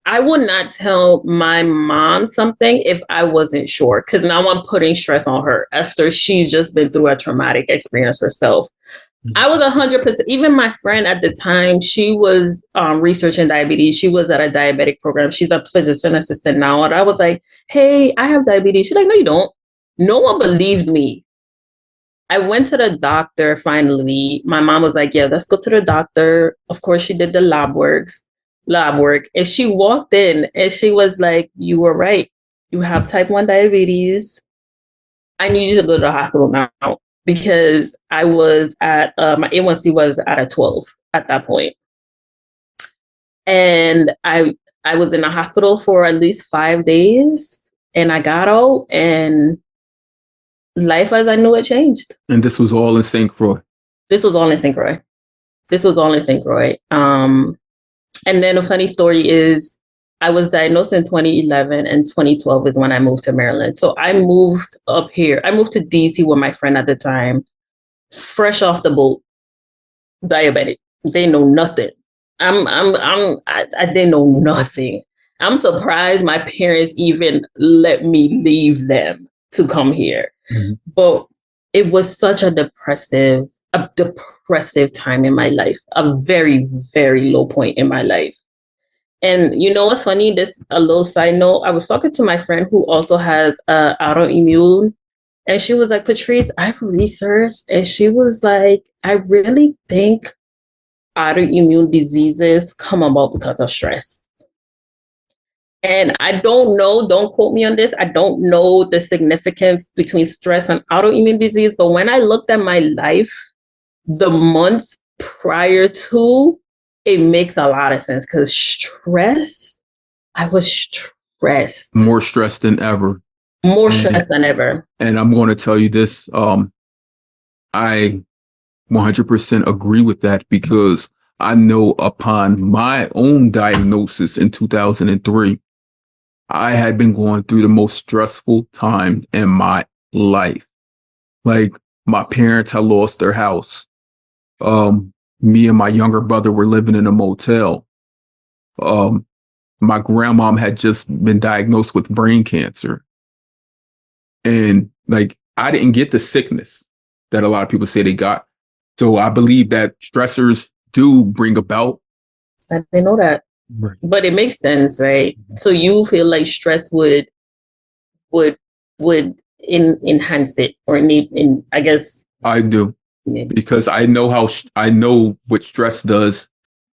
B: would not tell my mom something if I wasn't sure, because now I'm putting stress on her after she's just been through a traumatic experience herself. I was 100%. Even my friend at the time, she was researching diabetes. She was at a diabetic program. She's a physician assistant now. And I was like, hey, I have diabetes. She's like, no, you don't. No one believed me. I went to the doctor finally. My mom was like, yeah, let's go to the doctor. Of course, she did the lab work. And she walked in and she was like, you were right. You have type 1 diabetes. I need you to go to the hospital now. Because I was at, my A1C was at a 12 at that point. And I was in the hospital for at least 5 days and I got out and life as I knew it changed.
A: And this was all in St. Croix?
B: This was all in St. Croix. And then a funny story is I was diagnosed in 2011 and 2012 is when I moved to Maryland. So I moved up here. I moved to DC with my friend at the time, fresh off the boat, diabetic. They know nothing. I didn't know nothing. I'm surprised my parents even let me leave them to come here. Mm-hmm. But it was such a depressive time in my life, a very, very low point in my life. And you know what's funny? This a little side note. I was talking to my friend who also has autoimmune And she was like, Patrice, I've researched. And she was like, I really think autoimmune diseases come about because of stress. And I don't know, don't quote me on this. I don't know the significance between stress and autoimmune disease. But when I looked at my life, the months prior to, it makes a lot of sense because stress, I was stressed.
A: More stressed than ever.
B: More stressed than ever.
A: And I'm going to tell you this. I 100% agree with that because I know upon my own diagnosis in 2003, I had been going through the most stressful time in my life. Like my parents had lost their house. Me and my younger brother were living in a motel. My grandmom had just been diagnosed with brain cancer. And like, I didn't get the sickness that a lot of people say they got. So I believe that stressors do bring about.
B: I didn't know that.
A: Right.
B: But it makes sense, right? So you feel like stress would enhance it or I guess.
A: I do. Yeah. Because I know I know what stress does,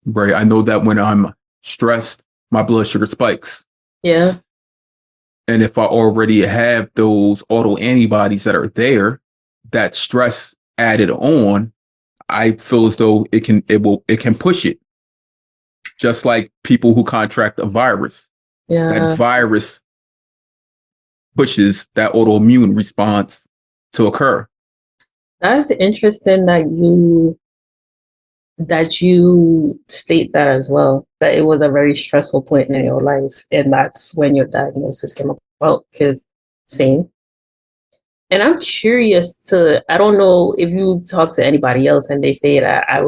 A: right? I know that when I'm stressed, my blood sugar spikes.
B: Yeah.
A: And if I already have those autoantibodies that are there, that stress added on, I feel as though it can push it. Just like people who contract a virus.
B: Yeah.
A: That virus pushes that autoimmune response to occur.
B: That's interesting that you state that as well, that it was a very stressful point in your life. And that's when your diagnosis came about, because same. And I'm curious I don't know if you talk to anybody else and they say that, I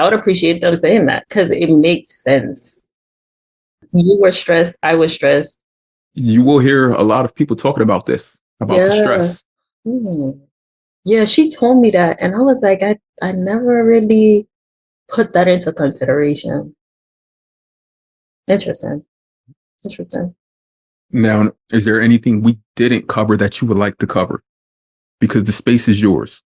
B: would appreciate them saying that because it makes sense. You were stressed. I was stressed.
A: You will hear a lot of people talking about this, about the stress.
B: Yeah, she told me that. And I was like, I never really put that into consideration. Interesting.
A: Now, is there anything we didn't cover that you would like to cover? Because the space is yours.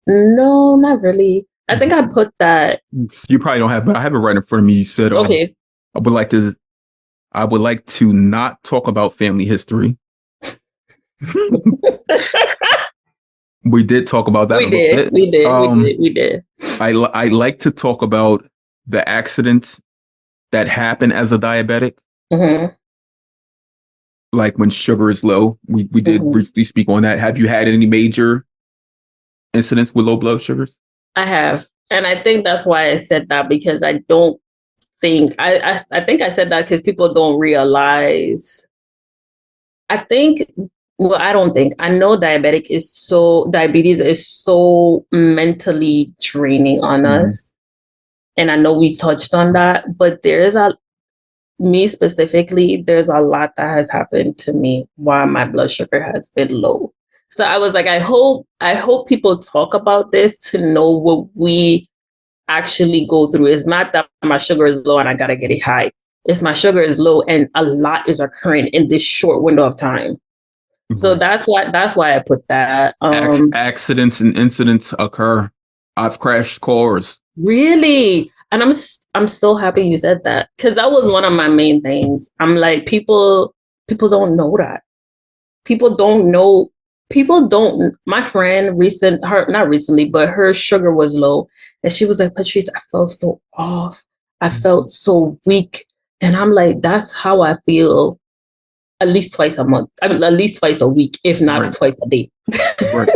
B: No, not really. I think I put that.
A: You probably don't have, but I have it right in front of me. You said,
B: okay.
A: I would like to not talk about family history. We did talk about that a little bit.
B: We did.
A: I like to talk about the accidents that happen as a diabetic.
B: Mm-hmm.
A: Like when sugar is low. We did briefly speak on that. Have you had any major incidents with low blood sugars?
B: I have. And I think that's why I said that, because I don't think, I think I said that because people don't realize. I know diabetes is so mentally draining on us. And I know we touched on that, but me specifically, there's a lot that has happened to me while my blood sugar has been low. So I was like, I hope people talk about this to know what we actually go through. It's not that my sugar is low and I gotta get it high. It's my sugar is low and a lot is occurring in this short window of time. So that's why I put that.
A: Accidents and incidents occur. I've crashed cars.
B: Really? And I'm so happy you said that, because that was one of my main things. I'm like, people don't know that. People don't know. My friend not recently, but her sugar was low. And she was like, Patrice, I felt so off. I felt so weak. And I'm like, that's how I feel at least twice a month. I mean, at least twice a week, if not twice a day.
A: Right.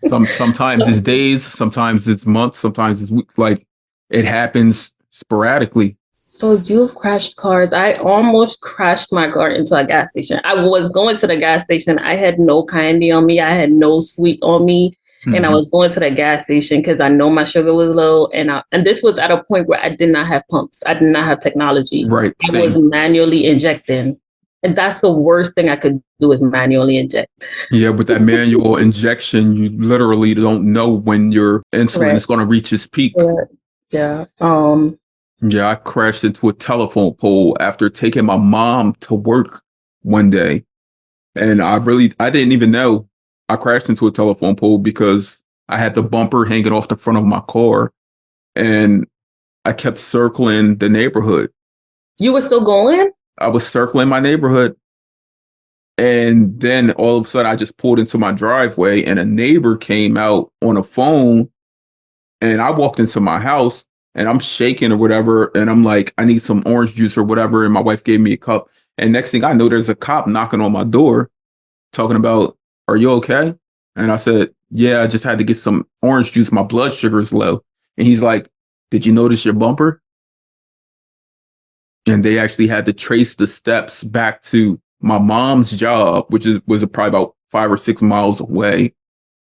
A: Sometimes it's days, sometimes it's months, sometimes it's weeks. Like, it happens sporadically.
B: So you've crashed cars. I almost crashed my car into a gas station. I was going to the gas station. I had no candy on me. I had no sweet on me. And I was going to the gas station because I know my sugar was low. And this was at a point where I did not have pumps. I did not have technology.
A: Right.
B: I was manually injecting. And that's the worst thing I could do, is manually inject.
A: Yeah, with that manual injection, you literally don't know when your insulin is going to reach its peak.
B: Yeah.
A: Yeah, I crashed into a telephone pole after taking my mom to work one day. And I didn't even know I crashed into a telephone pole because I had the bumper hanging off the front of my car and I kept circling the neighborhood.
B: You were still going?
A: I was circling my neighborhood. And then all of a sudden I just pulled into my driveway and a neighbor came out on a phone and I walked into my house and I'm shaking or whatever. And I'm like, I need some orange juice or whatever. And my wife gave me a cup. And next thing I know, there's a cop knocking on my door talking about, are you okay? And I said, yeah, I just had to get some orange juice. My blood sugar is low. And he's like, did you notice your bumper? And they actually had to trace the steps back to my mom's job, which was probably about 5 or 6 miles away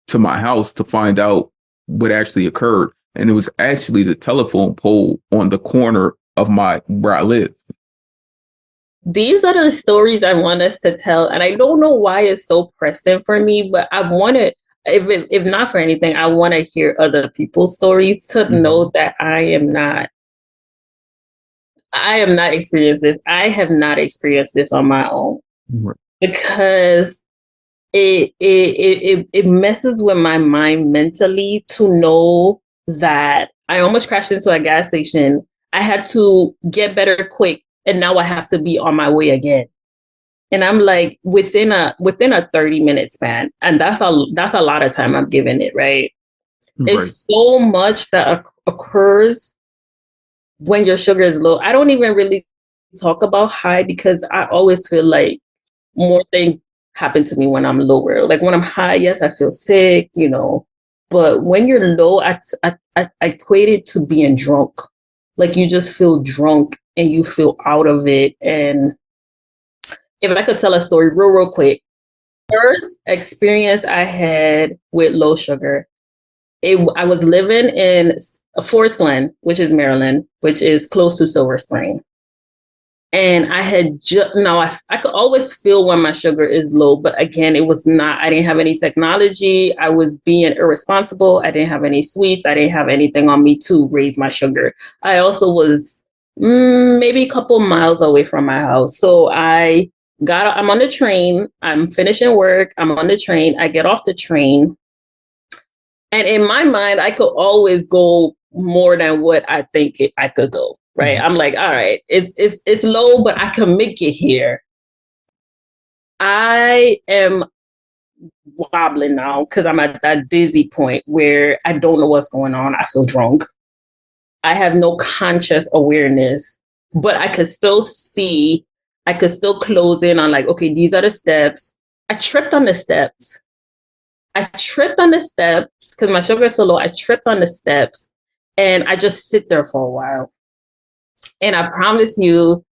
A: to my house to find out what actually occurred. And it was actually the telephone pole on the corner of where I live.
B: These are the stories I want us to tell. And I don't know why it's so pressing for me, but I want to, if not for anything, I want to hear other people's stories to know that I am not experienced this. I have not experienced this on my own because it messes with my mind mentally to know that I almost crashed into a gas station. I had to get better quick, and now I have to be on my way again. And I'm like within a 30-minute span, and that's a lot of time I'm giving it, right? It's so much that occurs when your sugar is low. I don't even really talk about high because I always feel like more things happen to me when I'm lower. Like when I'm high, yes, I feel sick, but when you're low, I equate it to being drunk. Like you just feel drunk and you feel out of it. And if I could tell a story real quick, first experience I had with low sugar, I was living in Forest Glen, which is Maryland, which is close to Silver Spring. And I had I could always feel when my sugar is low, but again, I didn't have any technology. I was being irresponsible. I didn't have any sweets. I didn't have anything on me to raise my sugar. I also was maybe a couple miles away from my house. So I'm on the train. I'm finishing work. I'm on the train. I get off the train. And in my mind, I could always go more than what I think I could go, right? I'm like, all right, it's low, but I can make it here. I am wobbling now because I'm at that dizzy point where I don't know what's going on. I feel drunk. I have no conscious awareness, but I could still see, I could still close in on like, okay, these are the steps. I tripped on the steps because my sugar is so low. I tripped on the steps and I just sit there for a while. And I promise you,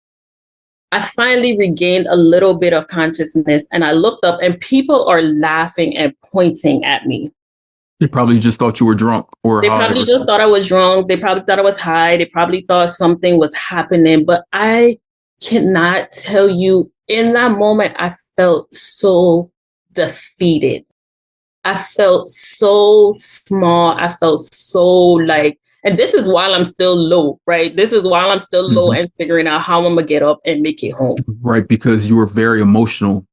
B: I finally regained a little bit of consciousness and I looked up and people are laughing and pointing at me.
A: They probably just thought you were drunk or
B: They probably just thought I was drunk. They probably thought I was high. They probably thought something was happening. But I cannot tell you, in that moment, I felt so defeated. I felt so small. I felt so like, and this is while I'm still low, right? This is while I'm still low and figuring out how I'm going to get up and make it home.
A: Right, because you were very emotional.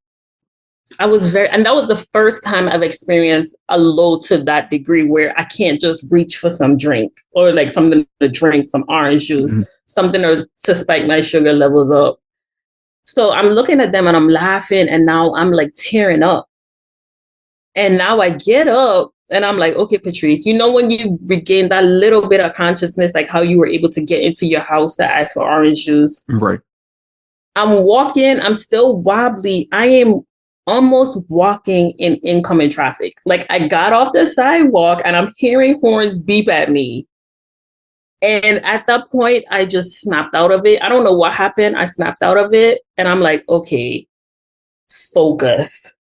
B: And that was the first time I've experienced a low to that degree where I can't just reach for some drink or like something to drink, some orange juice, something to spike my sugar levels up. So I'm looking at them and I'm laughing and now I'm like tearing up. And now I get up and I'm like, okay, Patrice, when you regain that little bit of consciousness, like how you were able to get into your house to ask for orange juice.
A: Right.
B: I'm walking, I'm still wobbly. I am almost walking in incoming traffic. Like I got off the sidewalk and I'm hearing horns beep at me. And at that point, I just snapped out of it. I don't know what happened. I snapped out of it. And I'm like, okay, focus.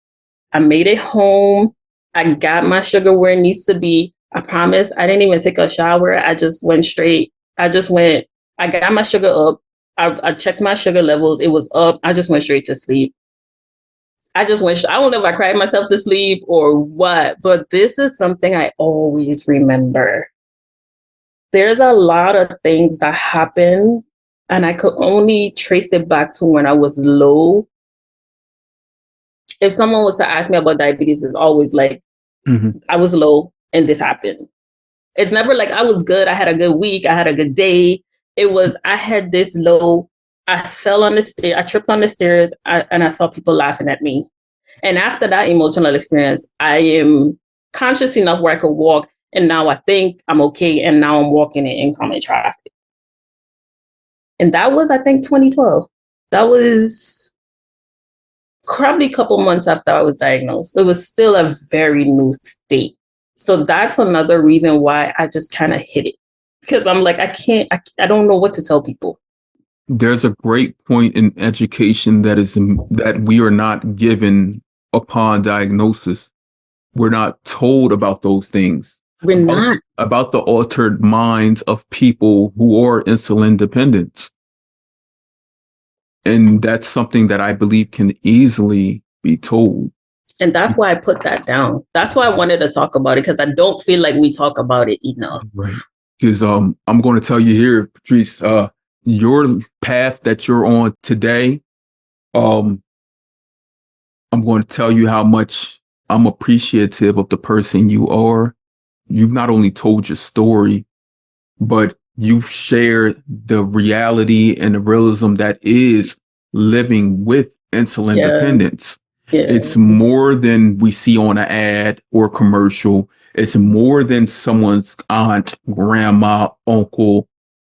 B: I made it home. I got my sugar where it needs to be. I promise I didn't even take a shower. I just went straight. I got my sugar up. I checked my sugar levels. It was up. I just went straight to sleep. I don't know if I cried myself to sleep or what, but this is something I always remember. There's a lot of things that happen and I could only trace it back to when I was low. if someone was to ask me about diabetes, it's always like, I was low and this happened. It's never like I was good. I had a good week. I had a good day. It was, I had this low. I fell on the stairs. I tripped on the stairs and I saw people laughing at me. And after that emotional experience, I am conscious enough where I could walk. And now I think I'm okay. And now I'm walking in incoming traffic. And that was, I think, 2012. That was probably a couple months after I was diagnosed. It was still a very new state. So that's another reason why I just kind of hit it. Because I'm like, I don't know what to tell people.
A: There's a great point in education that we are not given upon diagnosis. We're not told about those things.
B: We're not.
A: About the altered minds of people who are insulin dependent. And that's something that I believe can easily be told.
B: And that's why I put that down. That's why I wanted to talk about it, because I don't feel like we talk about it enough.
A: Right. Because I'm going to tell you here, Patrice, your path that you're on today, I'm going to tell you how much I'm appreciative of the person you are. You've not only told your story, but you've shared the reality and the realism that is living with insulin dependence. Yeah. It's more than we see on an ad or commercial. It's more than someone's aunt, grandma, uncle.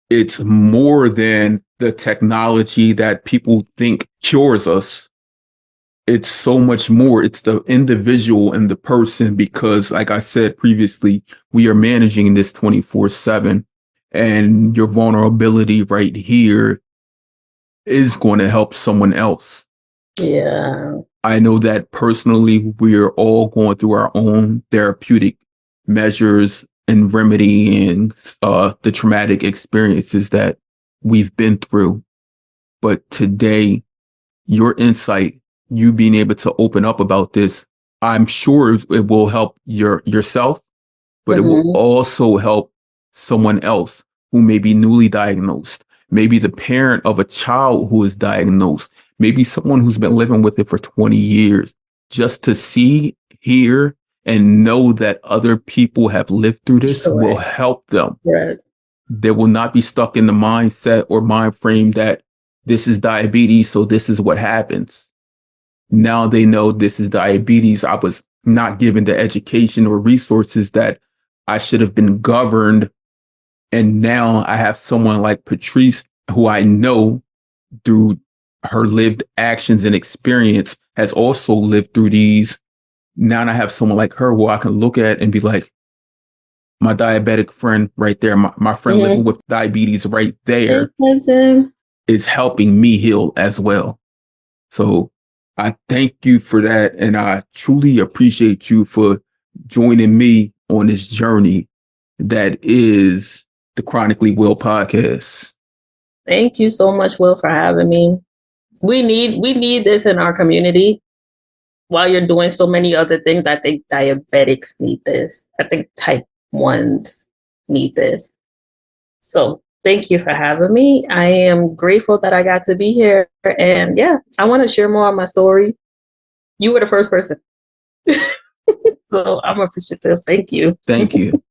A: It's more than the technology that people think cures us. It's so much more. It's the individual and the person, because like I said previously, we are managing this 24/7, and your vulnerability right here is going to help someone else.
B: Yeah.
A: I know that personally, we're all going through our own therapeutic measures and remedying the traumatic experiences that we've been through. But today, your insight, you being able to open up about this, I'm sure it will help yourself, but it will also help someone else who may be newly diagnosed, maybe the parent of a child who is diagnosed, maybe someone who's been living with it for 20 years, just to see, hear, and know that other people have lived through this will help them. Right. They will not be stuck in the mindset or mind frame that this is diabetes, so this is what happens. Now they know this is diabetes. I was not given the education or resources that I should have been governed. And now I have someone like Patrice, who I know through her lived actions and experience has also lived through these. Now I have someone like her who I can look at and be like, my diabetic friend right there, my friend living with diabetes right there is helping me heal as well. So I thank you for that. And I truly appreciate you for joining me on this journey that is the Chronically Will podcast.
B: Thank you so much, Will, for having me. We need this in our community. While you're doing so many other things, I think diabetics need this. I think type 1s need this. So thank you for having me. I am grateful that I got to be here. And yeah, I want to share more of my story. You were the first person. So I'm appreciative. Thank you.
A: Thank you.